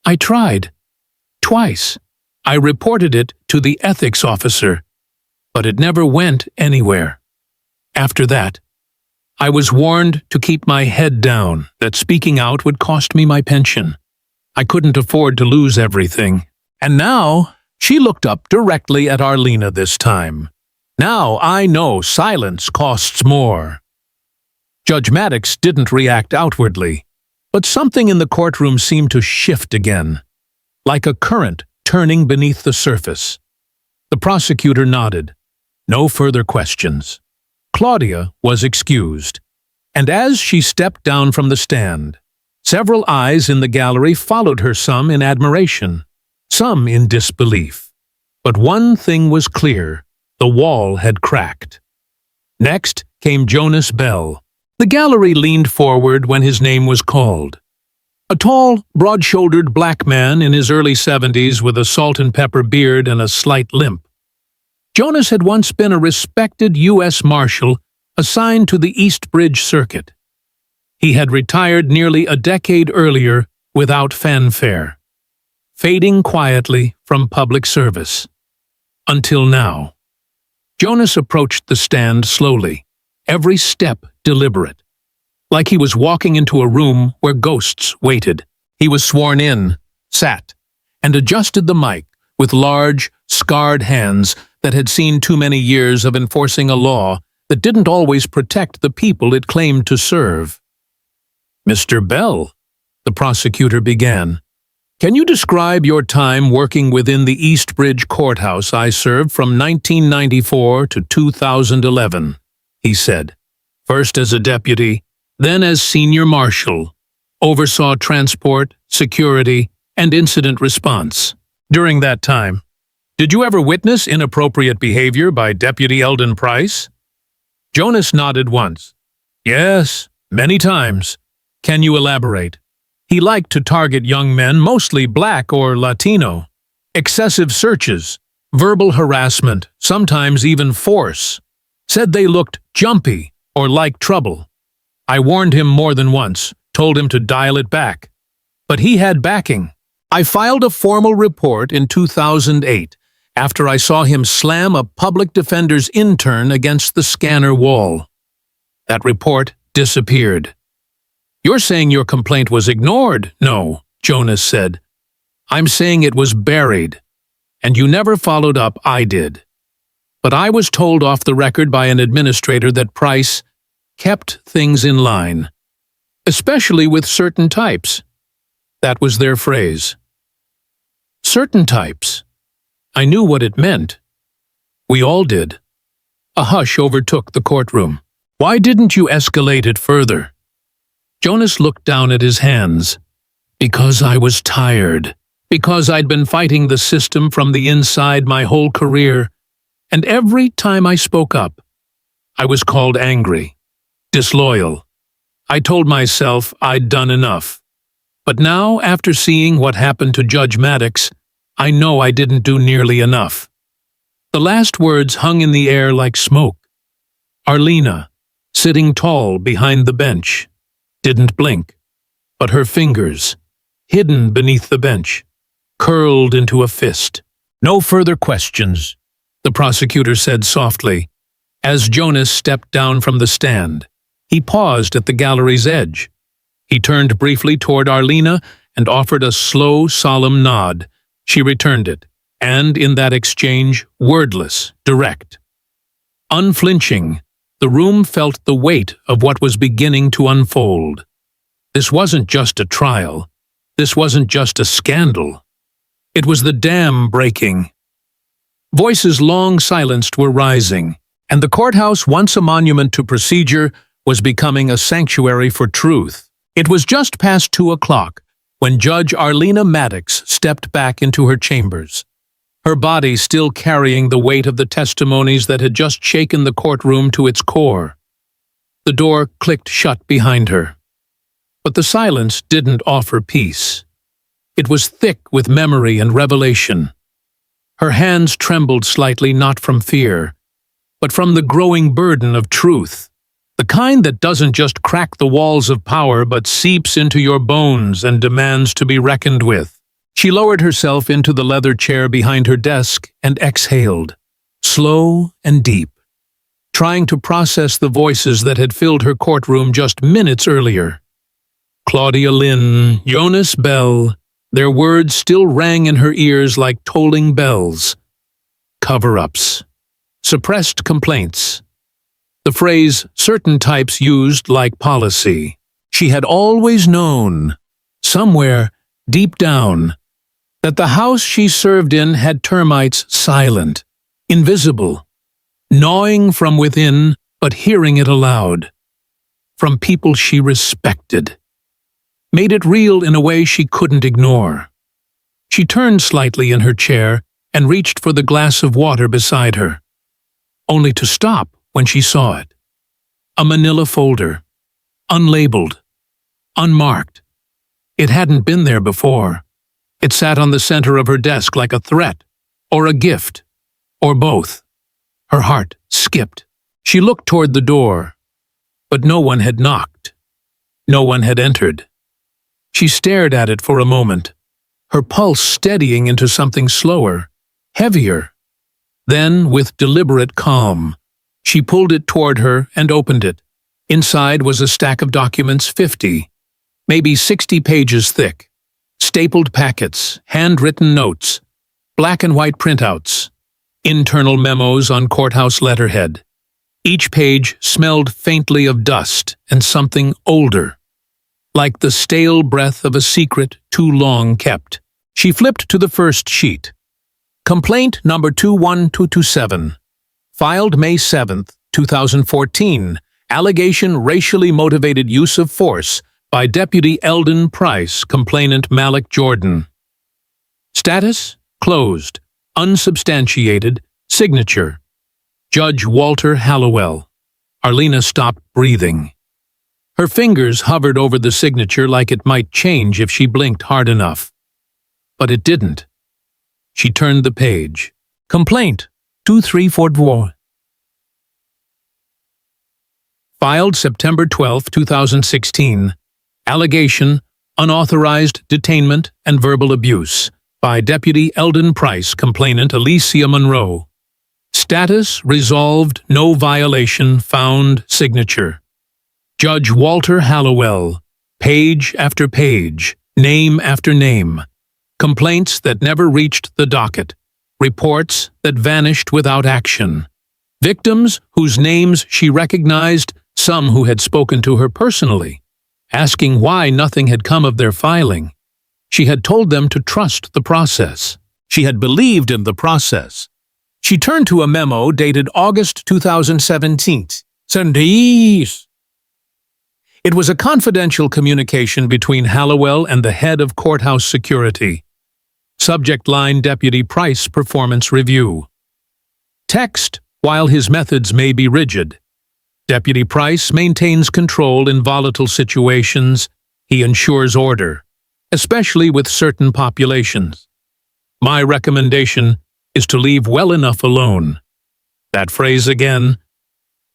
"I tried. Twice. I reported it to the ethics officer, but it never went anywhere. After that, I was warned to keep my head down, that speaking out would cost me my pension. I couldn't afford to lose everything. And now," she looked up directly at Arlena this time, "now I know silence costs more." Judge Maddox didn't react outwardly, but something in the courtroom seemed to shift again, like a current turning beneath the surface. The prosecutor nodded. No further questions. Claudia was excused, and as she stepped down from the stand, several eyes in the gallery followed her, some in admiration, some in disbelief. But one thing was clear: the wall had cracked. Next came Jonas Bell. The gallery leaned forward when his name was called. A tall, broad-shouldered black man in his early 70s with a salt-and-pepper beard and a slight limp. Jonas had once been a respected U.S. Marshal assigned to the Eastbridge Circuit. He had retired nearly a decade earlier without fanfare, fading quietly from public service. Until now. Jonas approached the stand slowly, every step deliberate, like he was walking into a room where ghosts waited. He was sworn in, sat, and adjusted the mic with large, scarred hands that had seen too many years of enforcing a law that didn't always protect the people it claimed to serve. "Mr. Bell," the prosecutor began, "can you describe your time working within the Eastbridge courthouse I served from 1994 to 2011, he said, "first as a deputy, then as senior marshal. oversaw transport, security, and incident response. During that time, did you ever witness inappropriate behavior by Deputy Eldon Price? Jonas nodded once. Yes, many times. Can you elaborate? He liked to target young men, mostly black or Latino. Excessive searches, verbal harassment, sometimes even force. Said they looked jumpy or like trouble. I warned him more than once, told him to dial it back. But he had backing. I filed a formal report in 2008 after I saw him slam a public defender's intern against the scanner wall. That report disappeared. You're saying your complaint was ignored? No, Jonas said. I'm saying it was buried. And you never followed up, I did. But I was told off the record by an administrator that Price kept things in line, especially with certain types. That was their phrase. Certain types. I knew what it meant. We all did. A hush overtook the courtroom. Why didn't you escalate it further? Jonas looked down at his hands. Because I was tired. Because I'd been fighting the system from the inside my whole career, and every time I spoke up, I was called angry, disloyal. I told myself I'd done enough. But now, after seeing what happened to Judge Maddox, I know I didn't do nearly enough. The last words hung in the air like smoke. Arlena, sitting tall behind the bench, didn't blink, but her fingers, hidden beneath the bench, curled into a fist. No further questions, the prosecutor said softly. As Jonas stepped down from the stand, he paused at the gallery's edge. He turned briefly toward Arlena and offered a slow, solemn nod. She returned it, and in that exchange, wordless, direct. Unflinching, the room felt the weight of what was beginning to unfold. This wasn't just a trial. This wasn't just a scandal. It was the dam breaking. Voices long silenced were rising, and the courthouse, once a monument to procedure, was becoming a sanctuary for truth. It was just past 2 o'clock when Judge Arlena Maddox stepped back into her chambers, her body still carrying the weight of the testimonies that had just shaken the courtroom to its core. The door clicked shut behind her. But the silence didn't offer peace. It was thick with memory and revelation. Her hands trembled slightly, not from fear, but from the growing burden of truth, the kind that doesn't just crack the walls of power but seeps into your bones and demands to be reckoned with. She lowered herself into the leather chair behind her desk and exhaled, slow and deep, trying to process the voices that had filled her courtroom just minutes earlier. Claudia Lynn, Jonas Bell, their words still rang in her ears like tolling bells. Cover-ups. Suppressed complaints. The phrase certain types used like policy. She had always known, somewhere deep down, that the house she served in had termites silent, invisible, gnawing from within but hearing it aloud. From people she respected. Made it real in a way she couldn't ignore. She turned slightly in her chair and reached for the glass of water beside her, only to stop when she saw it. A manila folder, unlabeled, unmarked. It hadn't been there before. It sat on the center of her desk like a threat, or a gift, or both. Her heart skipped. She looked toward the door, but no one had knocked. No one had entered. She stared at it for a moment, her pulse steadying into something slower, heavier. Then, with deliberate calm, she pulled it toward her and opened it. Inside was a stack of documents 50, maybe 60 pages thick. Stapled packets, handwritten notes, black and white printouts, internal memos on courthouse letterhead. Each page smelled faintly of dust and something older, like the stale breath of a secret too long kept. She flipped to the first sheet. Complaint number 21227. Filed May 7, 2014. Allegation racially motivated use of force by Deputy Eldon Price, complainant Malik Jordan. Status: closed, unsubstantiated, signature: Judge Walter Hallowell. Arlena stopped breathing. Her fingers hovered over the signature like it might change if she blinked hard enough. But it didn't. She turned the page. Complaint 2344. Filed September 12, 2016. Allegation: unauthorized detainment and verbal abuse by Deputy Eldon Price, complainant Alicia Monroe. Status: resolved, no violation found, signature: Judge Walter Hallowell. Page after page, name after name. Complaints that never reached the docket. Reports that vanished without action. Victims whose names she recognized, some who had spoken to her personally, asking why nothing had come of their filing. She had told them to trust the process. She had believed in the process. She turned to a memo dated August 2017. Sundays. It was a confidential communication between Hallowell and the head of courthouse security. Subject line: Deputy Price Performance Review. Text: while his methods may be rigid, Deputy Price maintains control in volatile situations. He ensures order, especially with certain populations. My recommendation is to leave well enough alone. That phrase again.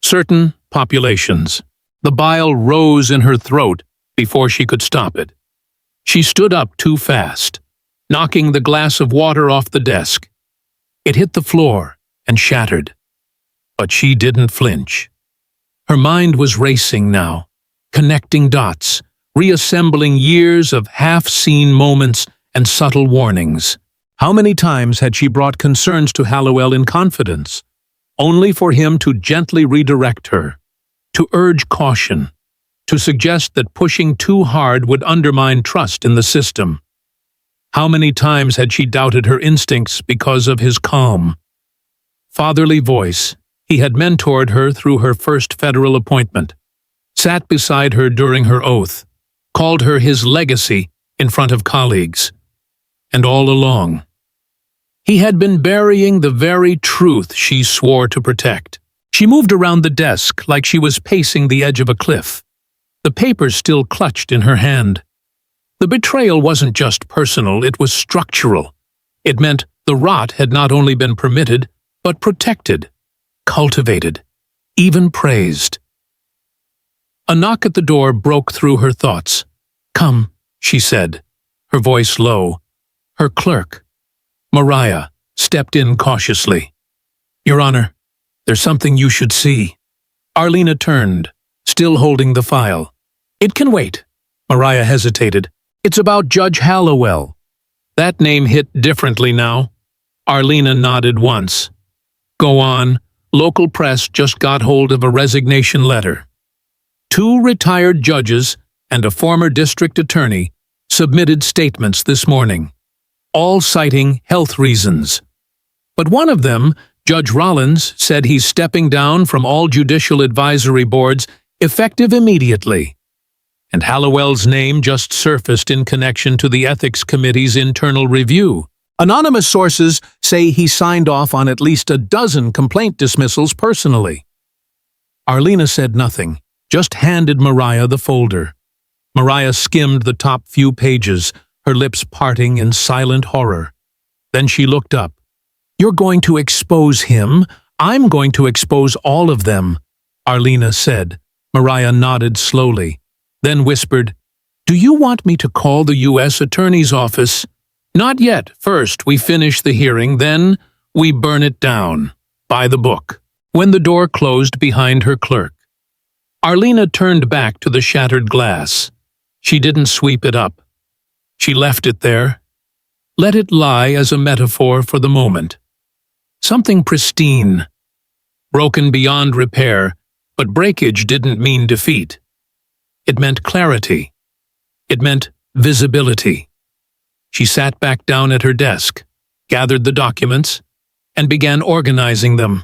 Certain populations. The bile rose in her throat before she could stop it. She stood up too fast, knocking the glass of water off the desk. It hit the floor and shattered. But she didn't flinch. Her mind was racing now, connecting dots, reassembling years of half-seen moments and subtle warnings. How many times had she brought concerns to Hallowell in confidence, only for him to gently redirect her, to urge caution, to suggest that pushing too hard would undermine trust in the system? How many times had she doubted her instincts because of his calm, fatherly voice? He had mentored her through her first federal appointment, sat beside her during her oath, called her his legacy in front of colleagues. And all along, he had been burying the very truth she swore to protect. She moved around the desk like she was pacing the edge of a cliff, the papers still clutched in her hand. The betrayal wasn't just personal, it was structural. It meant the rot had not only been permitted, but protected, cultivated, even praised. A knock at the door broke through her thoughts. "Come," she said, her voice low. Her clerk, Mariah, stepped in cautiously. "Your Honor, there's something you should see." Arlena turned, still holding the file. "It can wait." Mariah hesitated. "It's about Judge Hallowell." That name hit differently now. Arlena nodded once. "Go on. Local press just got hold of a resignation letter. 2 retired judges and a former district attorney submitted statements this morning, all citing health reasons. But one of them, Judge Rollins, said he's stepping down from all judicial advisory boards effective immediately. And Hallowell's name just surfaced in connection to the Ethics Committee's internal review. Anonymous sources say he signed off on at least a dozen complaint dismissals personally. Arlena said nothing, just handed Mariah the folder. Mariah skimmed the top few pages, her lips parting in silent horror. Then she looked up. "You're going to expose him? I'm going to expose all of them," Arlena said. Mariah nodded slowly, then whispered, "Do you want me to call the U.S. Attorney's Office?" "Not yet. First, we finish the hearing, then we burn it down. By the book." When the door closed behind her clerk, Arlena turned back to the shattered glass. She didn't sweep it up. She left it there. Let it lie as a metaphor for the moment. Something pristine, broken beyond repair, but breakage didn't mean defeat. It meant clarity. It meant visibility. She sat back down at her desk, gathered the documents, and began organizing them.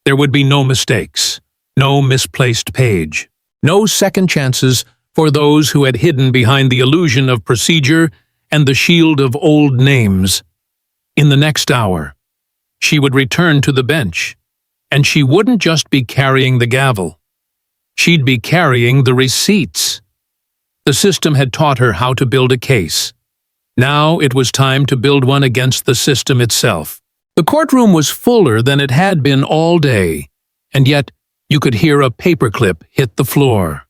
There would be no mistakes, no misplaced page, no second chances for those who had hidden behind the illusion of procedure and the shield of old names. In the next hour, she would return to the bench, and she wouldn't just be carrying the gavel. She'd be carrying the receipts. The system had taught her how to build a case. Now it was time to build one against the system itself. The courtroom was fuller than it had been all day, and yet you could hear a paperclip hit the floor.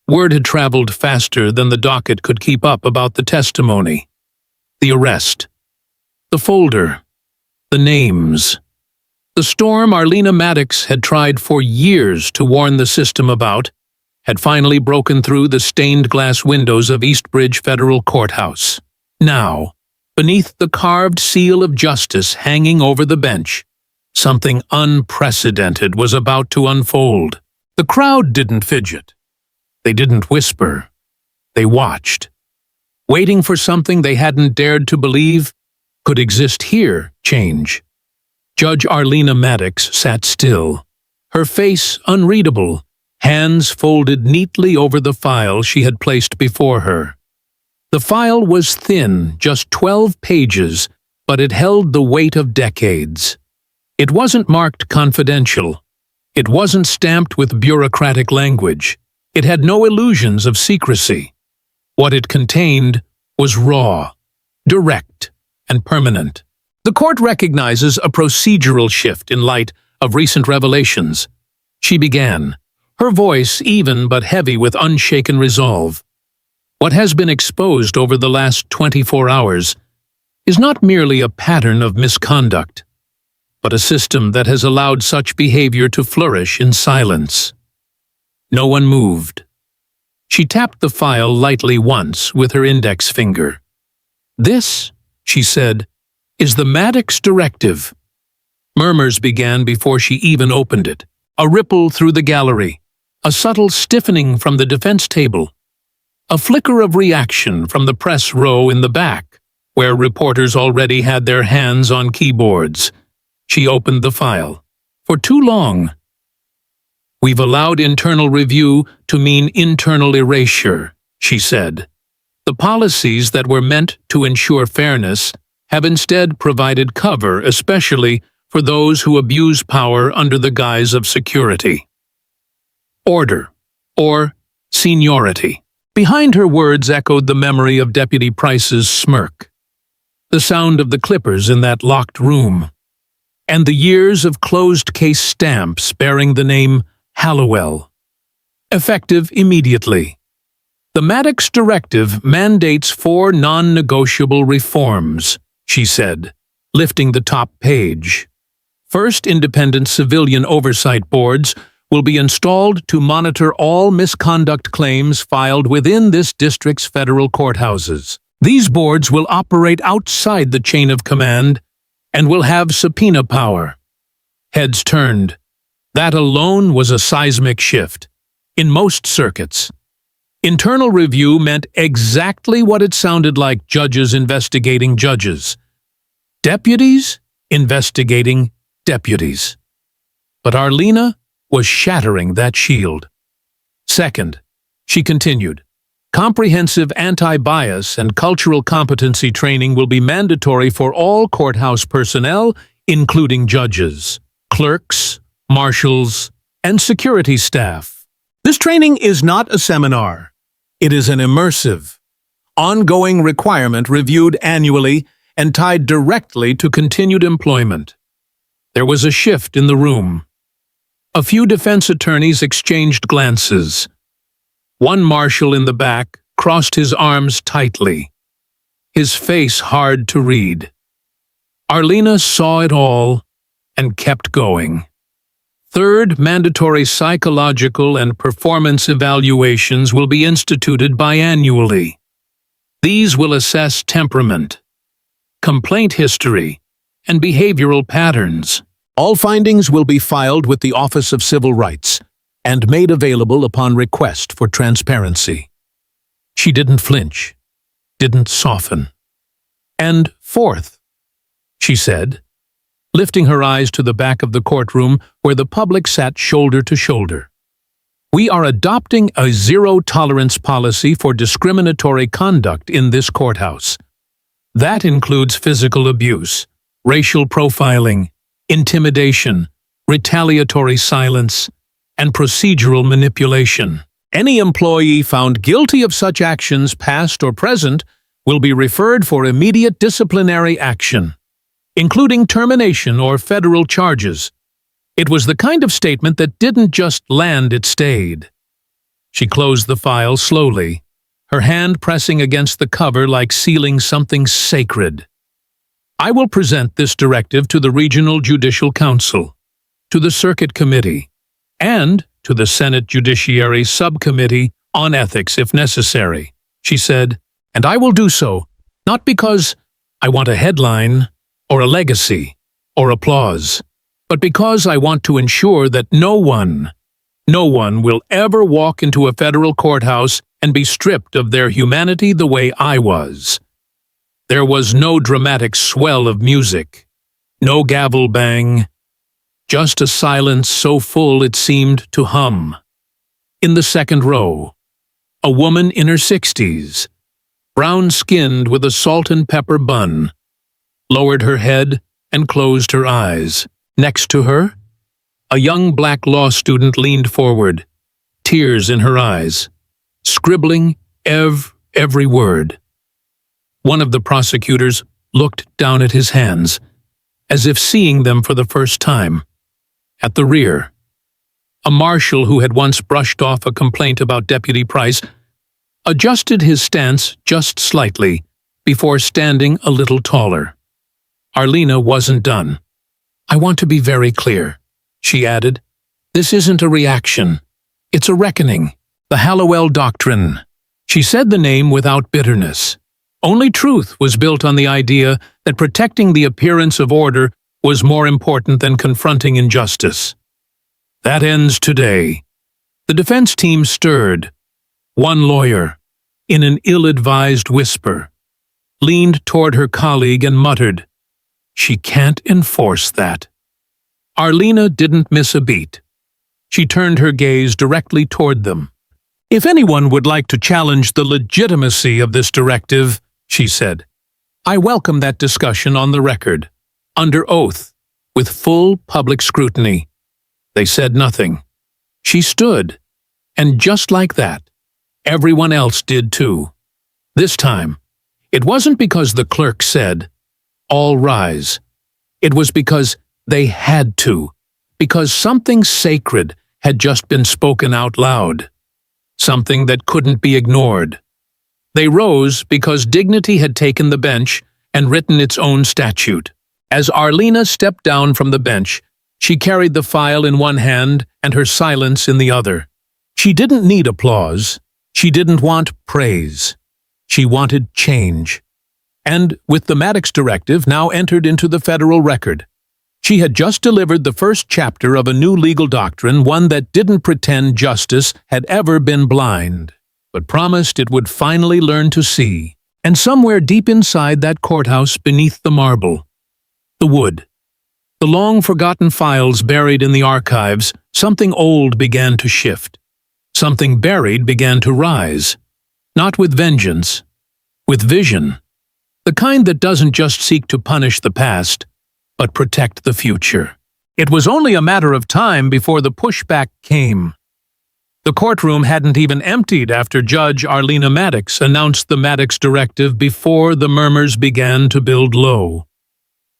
Word had traveled faster than the docket could keep up about the testimony, the arrest, the folder, the names. The storm Arlena Maddox had tried for years to warn the system about had finally broken through the stained glass windows of Eastbridge Federal Courthouse. Now, beneath the carved seal of justice hanging over the bench, something unprecedented was about to unfold. The crowd didn't fidget. They didn't whisper. They watched, waiting for something they hadn't dared to believe could exist here change. Judge Arlena Maddox sat still, her face unreadable, hands folded neatly over the file she had placed before her. The file was thin, just 12 pages, but it held the weight of decades. It wasn't marked confidential. It wasn't stamped with bureaucratic language. It had no illusions of secrecy. What it contained was raw, direct, and permanent. The court recognizes a procedural shift in light of recent revelations. She began, her voice even but heavy with unshaken resolve. What has been exposed over the last 24 hours is not merely a pattern of misconduct, but a system that has allowed such behavior to flourish in silence. No one moved. She tapped the file lightly once with her index finger. "This," she said, "is the Maddox Directive." Murmurs began before she even opened it. A ripple through the gallery, a subtle stiffening from the defense table, a flicker of reaction from the press row in the back, where reporters already had their hands on keyboards. She opened the file. For too long, "We've allowed internal review to mean internal erasure," she said. "The policies that were meant to ensure fairness have instead provided cover, especially for those who abuse power under the guise of security. Order, or seniority." Behind her words echoed the memory of Deputy Price's smirk, the sound of the clippers in that locked room, and the years of closed-case stamps bearing the name Hallowell. Effective immediately. The Maddox Directive mandates 4 non-negotiable reforms, she said, lifting the top page. First, independent civilian oversight boards will be installed to monitor all misconduct claims filed within this district's federal courthouses. These boards will operate outside the chain of command and will have subpoena power. Heads turned. That alone was a seismic shift. In most circuits, internal review meant exactly what it sounded like: judges investigating judges, deputies investigating deputies. But Arlena was shattering that shield. Second, she continued, comprehensive anti-bias and cultural competency training will be mandatory for all courthouse personnel, including judges, clerks, marshals, and security staff. This training is not a seminar. It is an immersive, ongoing requirement reviewed annually and tied directly to continued employment. There was a shift in the room. A few defense attorneys exchanged glances. One marshal in the back crossed his arms tightly, his face hard to read. Arlena saw it all and kept going. Third, mandatory psychological and performance evaluations will be instituted biannually. These will assess temperament, complaint history, and behavioral patterns. All findings will be filed with the Office of Civil Rights and made available upon request for transparency. She didn't flinch, didn't soften. And fourth, she said, lifting her eyes to the back of the courtroom where the public sat shoulder to shoulder, We are adopting a zero-tolerance policy for discriminatory conduct in this courthouse. That includes physical abuse, racial profiling, intimidation, retaliatory silence, and procedural manipulation. Any employee found guilty of such actions, past or present, will be referred for immediate disciplinary action, including termination or federal charges. It was the kind of statement that didn't just land, it stayed. She closed the file slowly, her hand pressing against the cover like sealing something sacred. I will present this directive to the Regional Judicial Council, to the Circuit Committee, and to the Senate Judiciary Subcommittee on Ethics if necessary, she said, and I will do so, not because I want a headline or a legacy or applause, but because I want to ensure that no one will ever walk into a federal courthouse and be stripped of their humanity the way I was. There was no dramatic swell of music, no gavel bang, just a silence so full it seemed to hum. In the second row, a woman in her 60s, brown-skinned with a salt and pepper bun, lowered her head and closed her eyes. Next to her, a young black law student leaned forward, tears in her eyes, scribbling every word. One of the prosecutors looked down at his hands, as if seeing them for the first time. At the rear, a marshal who had once brushed off a complaint about Deputy Price adjusted his stance just slightly before standing a little taller. Arlena wasn't done. I want to be very clear, she added. This isn't a reaction. It's a reckoning. The Hallowell Doctrine. She said the name without bitterness. Only truth was built on the idea that protecting the appearance of order was more important than confronting injustice. That ends today. The defense team stirred. One lawyer, in an ill-advised whisper, leaned toward her colleague and muttered, "She can't enforce that." Arlena didn't miss a beat. She turned her gaze directly toward them. "If anyone would like to challenge the legitimacy of this directive," she said, "I welcome that discussion on the record, under oath, with full public scrutiny." They said nothing. She stood, and just like that, everyone else did too. This time, it wasn't because the clerk said, "All rise." It was because they had to, because something sacred had just been spoken out loud, something that couldn't be ignored. They rose because dignity had taken the bench and written its own statute. As Arlena stepped down from the bench, she carried the file in one hand and her silence in the other. She didn't need applause. She didn't want praise. She wanted change. And with the Maddox Directive now entered into the federal record, she had just delivered the first chapter of a new legal doctrine, one that didn't pretend justice had ever been blind, but promised it would finally learn to see. And somewhere deep inside that courthouse, beneath the marble, the wood, the long-forgotten files buried in the archives, something old began to shift. Something buried began to rise, not with vengeance, with vision, the kind that doesn't just seek to punish the past, but protect the future. It was only a matter of time before the pushback came. The courtroom hadn't even emptied after Judge Arlena Maddox announced the Maddox Directive before the murmurs began to build low.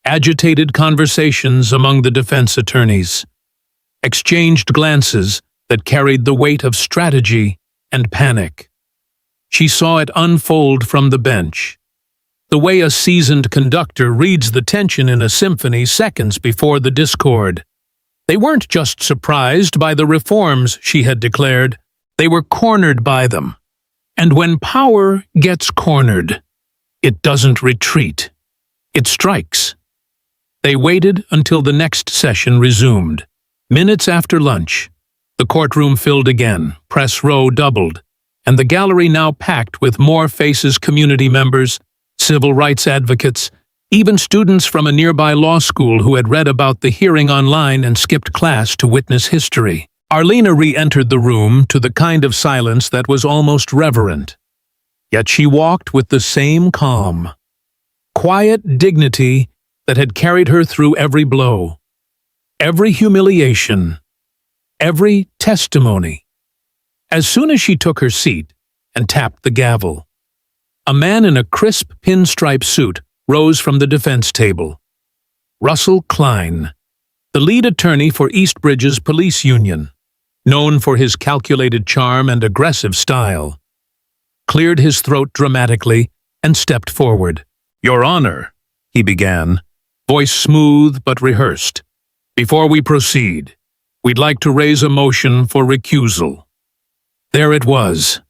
Agitated conversations among the defense attorneys, exchanged glances that carried the weight of strategy and panic. She saw it unfold from the bench, the way a seasoned conductor reads the tension in a symphony seconds before the discord. They weren't just surprised by the reforms she had declared, they were cornered by them. And when power gets cornered, it doesn't retreat, it strikes. They waited until the next session resumed. Minutes after lunch, the courtroom filled again, press row doubled, and the gallery now packed with more faces, community members, civil rights advocates, even students from a nearby law school who had read about the hearing online and skipped class to witness history. Arlena re-entered the room to the kind of silence that was almost reverent. Yet she walked with the same calm, quiet dignity that had carried her through every blow, every humiliation, every testimony. As soon as she took her seat and tapped the gavel, a man in a crisp pinstripe suit rose from the defense table. Russell Klein, the lead attorney for Eastbridge's police union, known for his calculated charm and aggressive style, cleared his throat dramatically and stepped forward. "Your Honor," he began, voice smooth but rehearsed, "before we proceed, we'd like to raise a motion for recusal." There it was.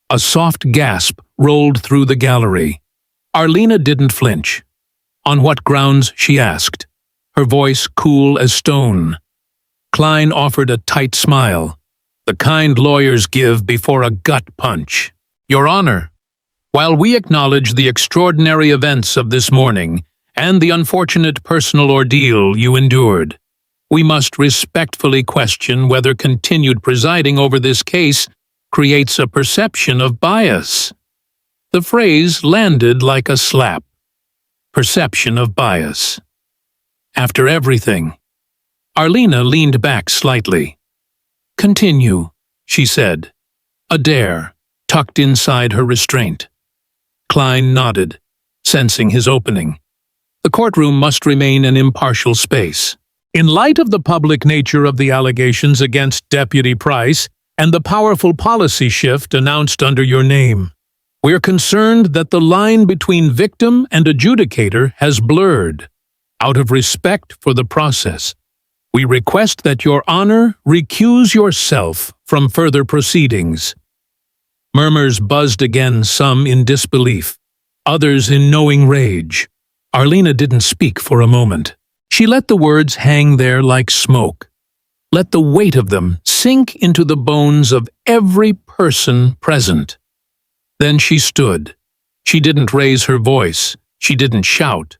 A soft gasp rolled through the gallery. Arlena didn't flinch. On what grounds, she asked, her voice cool as stone. Klein offered a tight smile, the kind lawyers give before a gut punch. "Your Honor, while we acknowledge the extraordinary events of this morning and the unfortunate personal ordeal you endured, we must respectfully question whether continued presiding over this case creates a perception of bias." The phrase landed like a slap. Perception of bias. After everything. Arlena leaned back slightly. "Continue," she said, a dare tucked inside her restraint. Klein nodded, sensing his opening. The courtroom must remain an impartial space. "In light of the public nature of the allegations against Deputy Price and the powerful policy shift announced under your name, we're concerned that the line between victim and adjudicator has blurred. Out of respect for the process, we request that Your Honor recuse yourself from further proceedings." Murmurs buzzed again, some in disbelief, others in knowing rage. Arlena didn't speak for a moment. She let the words hang there like smoke. Let the weight of them sink into the bones of every person present. Then she stood. She didn't raise her voice. She didn't shout.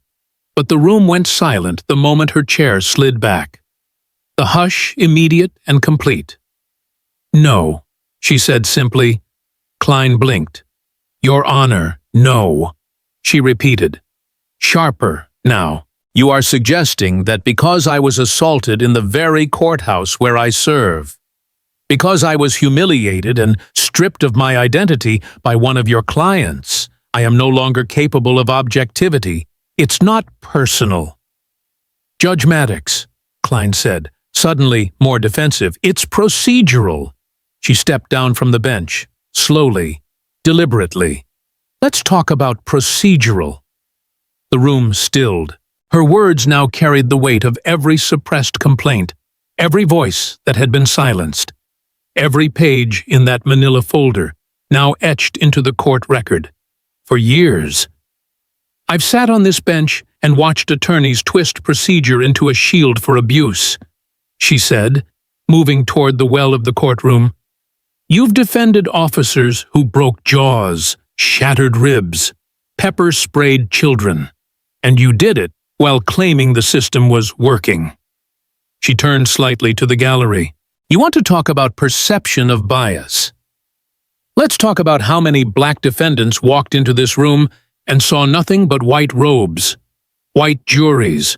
But the room went silent the moment her chair slid back. The hush immediate and complete. "No," she said simply. Klein blinked. "Your Honor, no," she repeated. Sharper now. "You are suggesting that because I was assaulted in the very courthouse where I serve, because I was humiliated and stripped of my identity by one of your clients, I am no longer capable of objectivity. It's not personal." "Judge Maddox," Klein said, suddenly more defensive, "it's procedural." She stepped down from the bench, slowly, deliberately. "Let's talk about procedural." The room stilled. Her words now carried the weight of every suppressed complaint, every voice that had been silenced, every page in that manila folder, now etched into the court record. For years, I've sat on this bench and watched attorneys twist procedure into a shield for abuse, she said, moving toward the well of the courtroom. You've defended officers who broke jaws, shattered ribs, pepper-sprayed children, and you did it while claiming the system was working. She turned slightly to the gallery. You want to talk about perception of bias? Let's talk about how many black defendants walked into this room and saw nothing but white robes, white juries,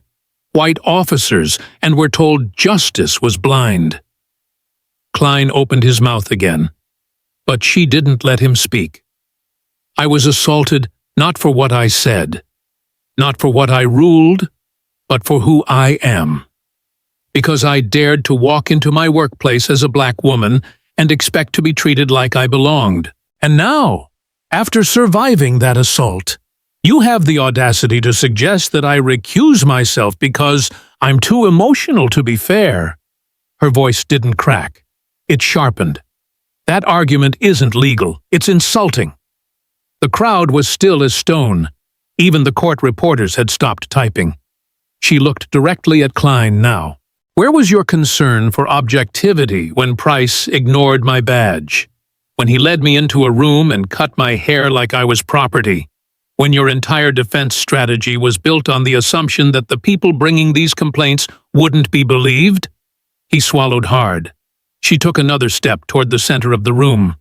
white officers, and were told justice was blind. Klein opened his mouth again, but she didn't let him speak. I was assaulted not for what I said, not for what I ruled, but for who I am. Because I dared to walk into my workplace as a black woman and expect to be treated like I belonged. And now, after surviving that assault, you have the audacity to suggest that I recuse myself because I'm too emotional to be fair. Her voice didn't crack. It sharpened. That argument isn't legal. It's insulting. The crowd was still as stone. Even the court reporters had stopped typing. She looked directly at Klein now. Where was your concern for objectivity when Price ignored my badge? When he led me into a room and cut my hair like I was property? When your entire defense strategy was built on the assumption that the people bringing these complaints wouldn't be believed? He swallowed hard. She took another step toward the center of the room.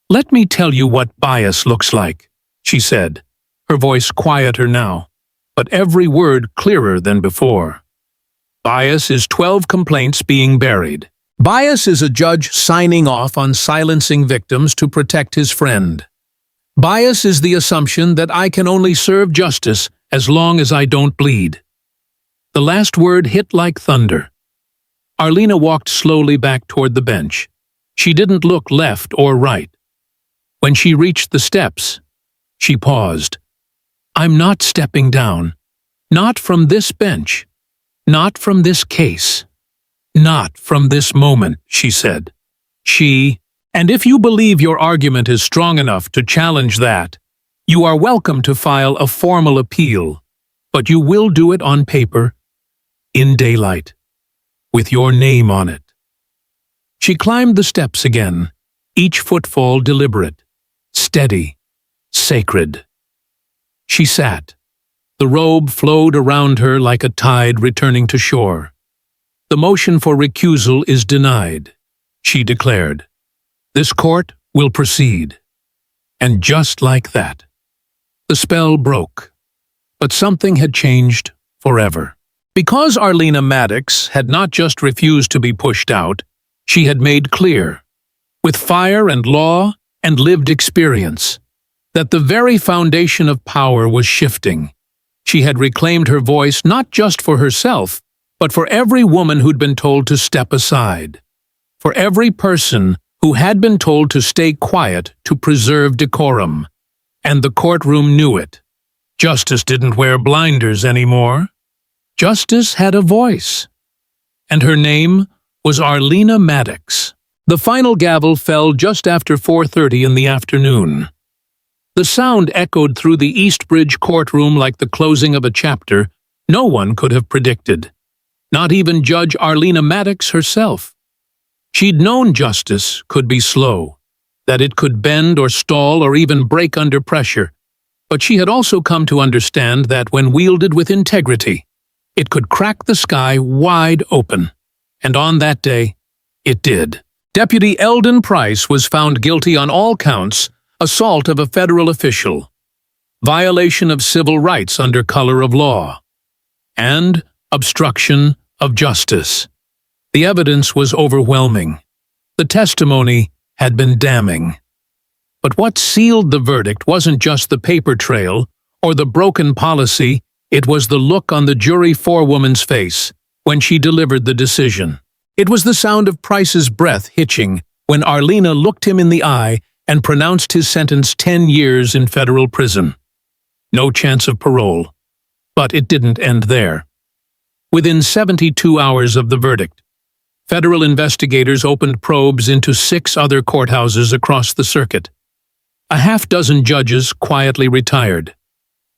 "Let me tell you what bias looks like," she said, her voice quieter now, but every word clearer than before. Bias is 12 complaints being buried. Bias is a judge signing off on silencing victims to protect his friend. Bias is the assumption that I can only serve justice as long as I don't bleed. The last word hit like thunder. Arlena walked slowly back toward the bench. She didn't look left or right. When she reached the steps, she paused. "I'm not stepping down. Not from this bench. Not from this case. Not from this moment," she said. And if you believe your argument is strong enough to challenge that, you are welcome to file a formal appeal, but you will do it on paper, in daylight, with your name on it. She climbed the steps again, each footfall deliberate, steady, sacred. She sat. The robe flowed around her like a tide returning to shore. "The motion for recusal is denied," she declared. "This court will proceed." And just like that, the spell broke. But something had changed forever. Because Arlena Maddox had not just refused to be pushed out, she had made clear, with fire and law and lived experience, that the very foundation of power was shifting. She had reclaimed her voice not just for herself, but for every woman who'd been told to step aside, for every person who had been told to stay quiet to preserve decorum. And the courtroom knew it. Justice didn't wear blinders anymore. Justice had a voice. And her name was Arlena Maddox. The final gavel fell just after 4:30 in the afternoon. The sound echoed through the Eastbridge courtroom like the closing of a chapter no one could have predicted. Not even Judge Arlena Maddox herself. She'd known justice could be slow, that it could bend or stall or even break under pressure, but she had also come to understand that when wielded with integrity, it could crack the sky wide open. And on that day, it did. Deputy Eldon Price was found guilty on all counts: assault of a federal official, violation of civil rights under color of law, and obstruction of justice. The evidence was overwhelming. The testimony had been damning. But what sealed the verdict wasn't just the paper trail or the broken policy, it was the look on the jury forewoman's face when she delivered the decision. It was the sound of Price's breath hitching when Arlena looked him in the eye and pronounced his sentence 10 years in federal prison. No chance of parole. But it didn't end there. Within 72 hours of the verdict, federal investigators opened probes into 6 other courthouses across the circuit. A half-dozen judges quietly retired.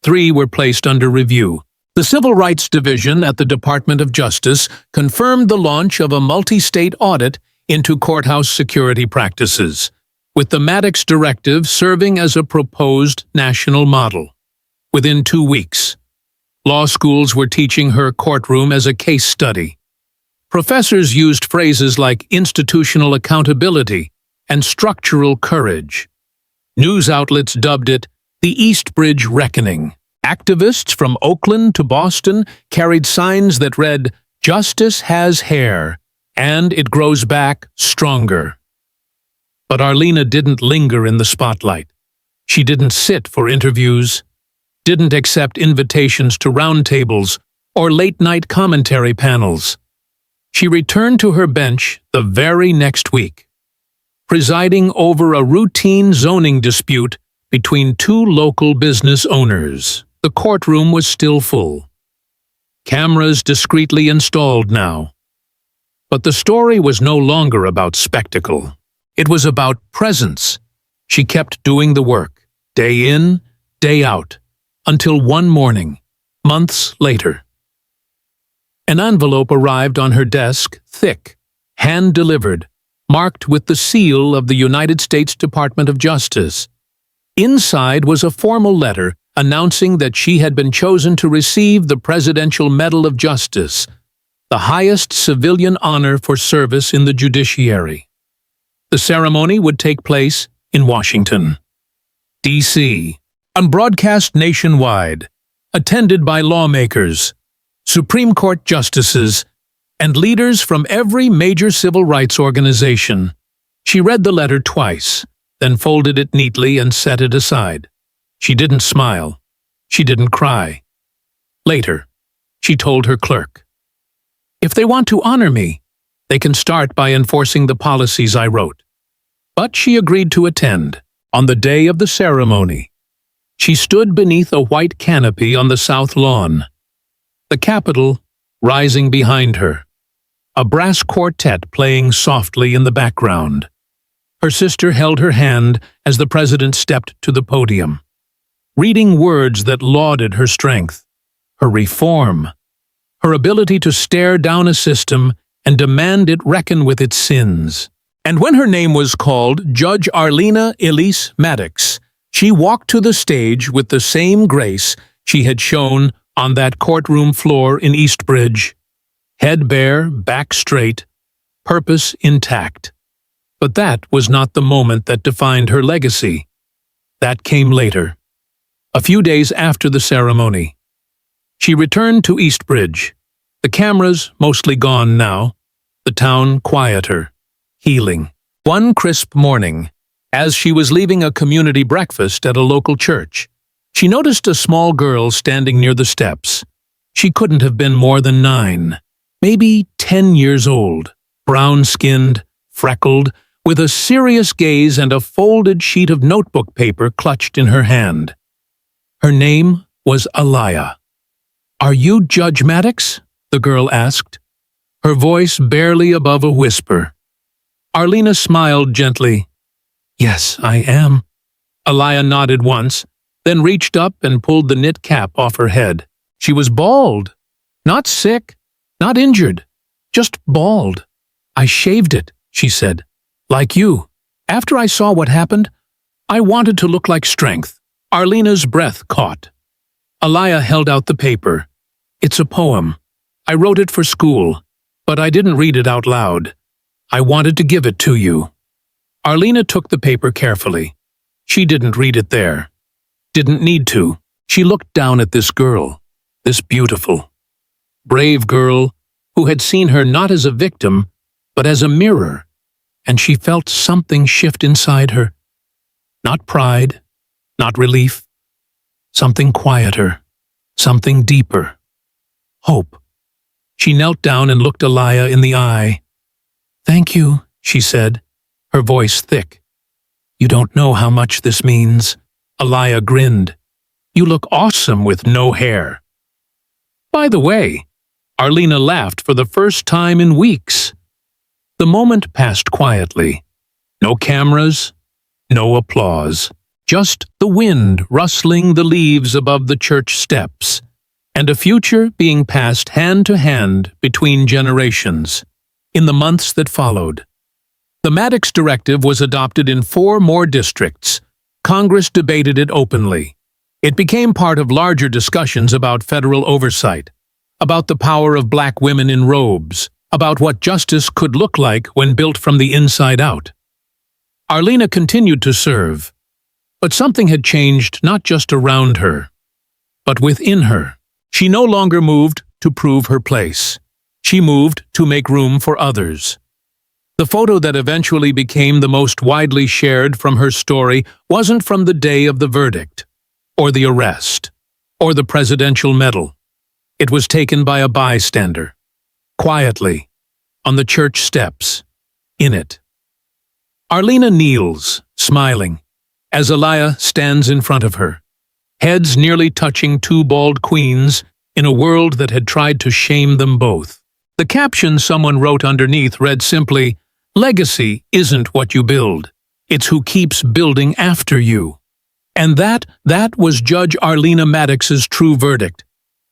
3 were placed under review. The Civil Rights Division at the Department of Justice confirmed the launch of a multi-state audit into courthouse security practices, with the Maddox Directive serving as a proposed national model. Within 2 weeks, law schools were teaching her courtroom as a case study. Professors used phrases like institutional accountability and structural courage. News outlets dubbed it the Eastbridge Reckoning. Activists from Oakland to Boston carried signs that read, "Justice has hair, and it grows back stronger." But Arlena didn't linger in the spotlight. She didn't sit for interviews, didn't accept invitations to roundtables or late-night commentary panels. She returned to her bench the very next week, presiding over a routine zoning dispute between 2 local business owners. The courtroom was still full. Cameras discreetly installed now. But the story was no longer about spectacle. It was about presence. She kept doing the work, day in, day out, until one morning, months later. An envelope arrived on her desk, thick, hand-delivered, marked with the seal of the United States Department of Justice. Inside was a formal letter announcing that she had been chosen to receive the Presidential Medal of Justice, the highest civilian honor for service in the judiciary. The ceremony would take place in Washington, D.C., and broadcast nationwide, attended by lawmakers, Supreme Court justices, and leaders from every major civil rights organization. She read the letter twice, then folded it neatly and set it aside. She didn't smile. She didn't cry. Later, she told her clerk, "If they want to honor me, they can start by enforcing the policies I wrote." But she agreed to attend. On the day of the ceremony, she stood beneath a white canopy on the south lawn, the Capitol rising behind her, a brass quartet playing softly in the background. Her sister held her hand as the president stepped to the podium, reading words that lauded her strength, her reform, her ability to stare down a system and demand it reckon with its sins. And when her name was called, Judge Arlena Maddox, she walked to the stage with the same grace she had shown on that courtroom floor in Eastbridge, head bare, back straight, purpose intact. But that was not the moment that defined her legacy. That came later, a few days after the ceremony. She returned to Eastbridge, the cameras mostly gone now, the town quieter, healing. One crisp morning, as she was leaving a community breakfast at a local church, she noticed a small girl standing near the steps. She couldn't have been more than 9, maybe 10 years old, brown-skinned, freckled, with a serious gaze and a folded sheet of notebook paper clutched in her hand. Her name was Aliyah. "Are you Judge Maddox?" the girl asked, her voice barely above a whisper. Arlena smiled gently. "Yes, I am." Aliyah nodded once, then reached up and pulled the knit cap off her head. She was bald. Not sick, not injured, just bald. "I shaved it," she said. "Like you. After I saw what happened, I wanted to look like strength." Arlena's breath caught. Aliyah held out the paper. "It's a poem. I wrote it for school, but I didn't read it out loud. I wanted to give it to you." Arlena took the paper carefully. She didn't read it there. Didn't need to. She looked down at this girl, this beautiful, brave girl who had seen her not as a victim, but as a mirror, and she felt something shift inside her. Not pride, not relief. Something quieter, something deeper. Hope. She knelt down and looked Aliyah in the eye. "Thank you," she said, her voice thick. "You don't know how much this means." Aliyah grinned. "You look awesome with no hair." By the way, Arlena laughed for the first time in weeks. The moment passed quietly. No cameras, no applause. Just the wind rustling the leaves above the church steps, and a future being passed hand to hand between generations. In the months that followed, the Maddox Directive was adopted in 4 more districts. Congress debated it openly. It became part of larger discussions about federal oversight, about the power of black women in robes, about what justice could look like when built from the inside out. Arlena continued to serve, but something had changed not just around her, but within her. She no longer moved to prove her place. She moved to make room for others. The photo that eventually became the most widely shared from her story wasn't from the day of the verdict, or the arrest, or the presidential medal. It was taken by a bystander, quietly, on the church steps, in it. Arlena kneels, smiling, as Aliyah stands in front of her, heads nearly touching 2 bald queens in a world that had tried to shame them both. The caption someone wrote underneath read simply, "Legacy isn't what you build, it's who keeps building after you." And that was Judge Arlena Maddox's true verdict.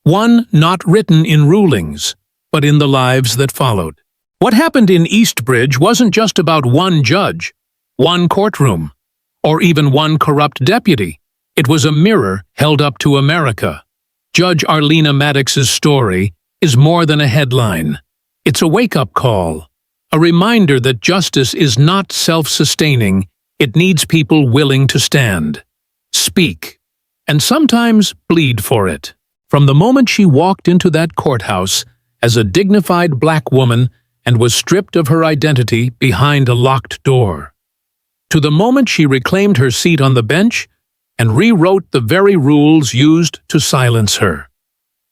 One not written in rulings, but in the lives that followed. What happened in Eastbridge wasn't just about one judge, one courtroom, or even one corrupt deputy. It was a mirror held up to America. Judge Arlena Maddox's story is more than a headline. It's a wake-up call, a reminder that justice is not self-sustaining. It needs people willing to stand, speak, and sometimes bleed for it. From the moment she walked into that courthouse as a dignified black woman and was stripped of her identity behind a locked door, to the moment she reclaimed her seat on the bench and rewrote the very rules used to silence her,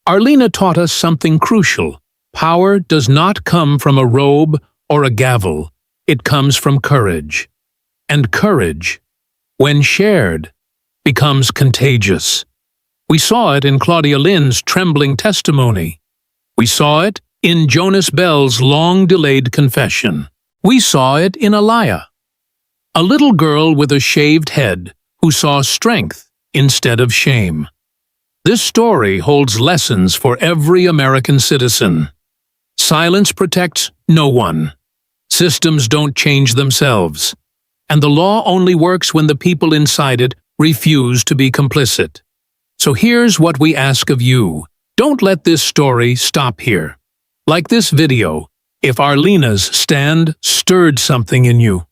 Arlena taught us something crucial. Power does not come from a robe or a gavel. It comes from courage. And courage, when shared, becomes contagious. We saw it in Claudia Lynn's trembling testimony. We saw it in Jonas Bell's long-delayed confession. We saw it in Aliyah, a little girl with a shaved head who saw strength instead of shame. This story holds lessons for every American citizen. Silence protects no one. Systems don't change themselves. And the law only works when the people inside it refuse to be complicit. So here's what we ask of you. Don't let this story stop here. Like this video, if Arlena's stand stirred something in you,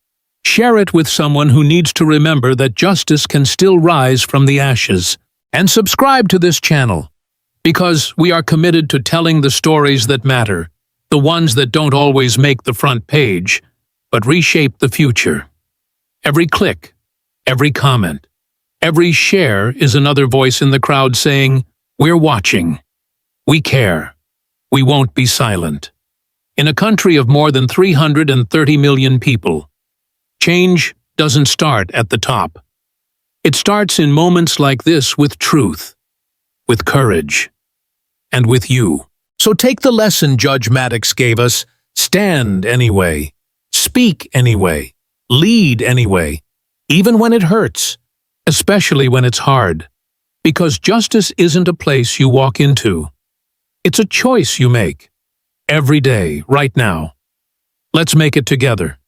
share it with someone who needs to remember that justice can still rise from the ashes. And subscribe to this channel, because we are committed to telling the stories that matter, the ones that don't always make the front page, but reshape the future. Every click, every comment, every share is another voice in the crowd saying, "We're watching. We care. We won't be silent." In a country of more than 330 million people, change doesn't start at the top. It starts in moments like this with truth, with courage, and with you. So take the lesson Judge Maddox gave us. Stand anyway. Speak anyway. Lead anyway. Even when it hurts. Especially when it's hard. Because justice isn't a place you walk into. It's a choice you make. Every day, right now. Let's make it together.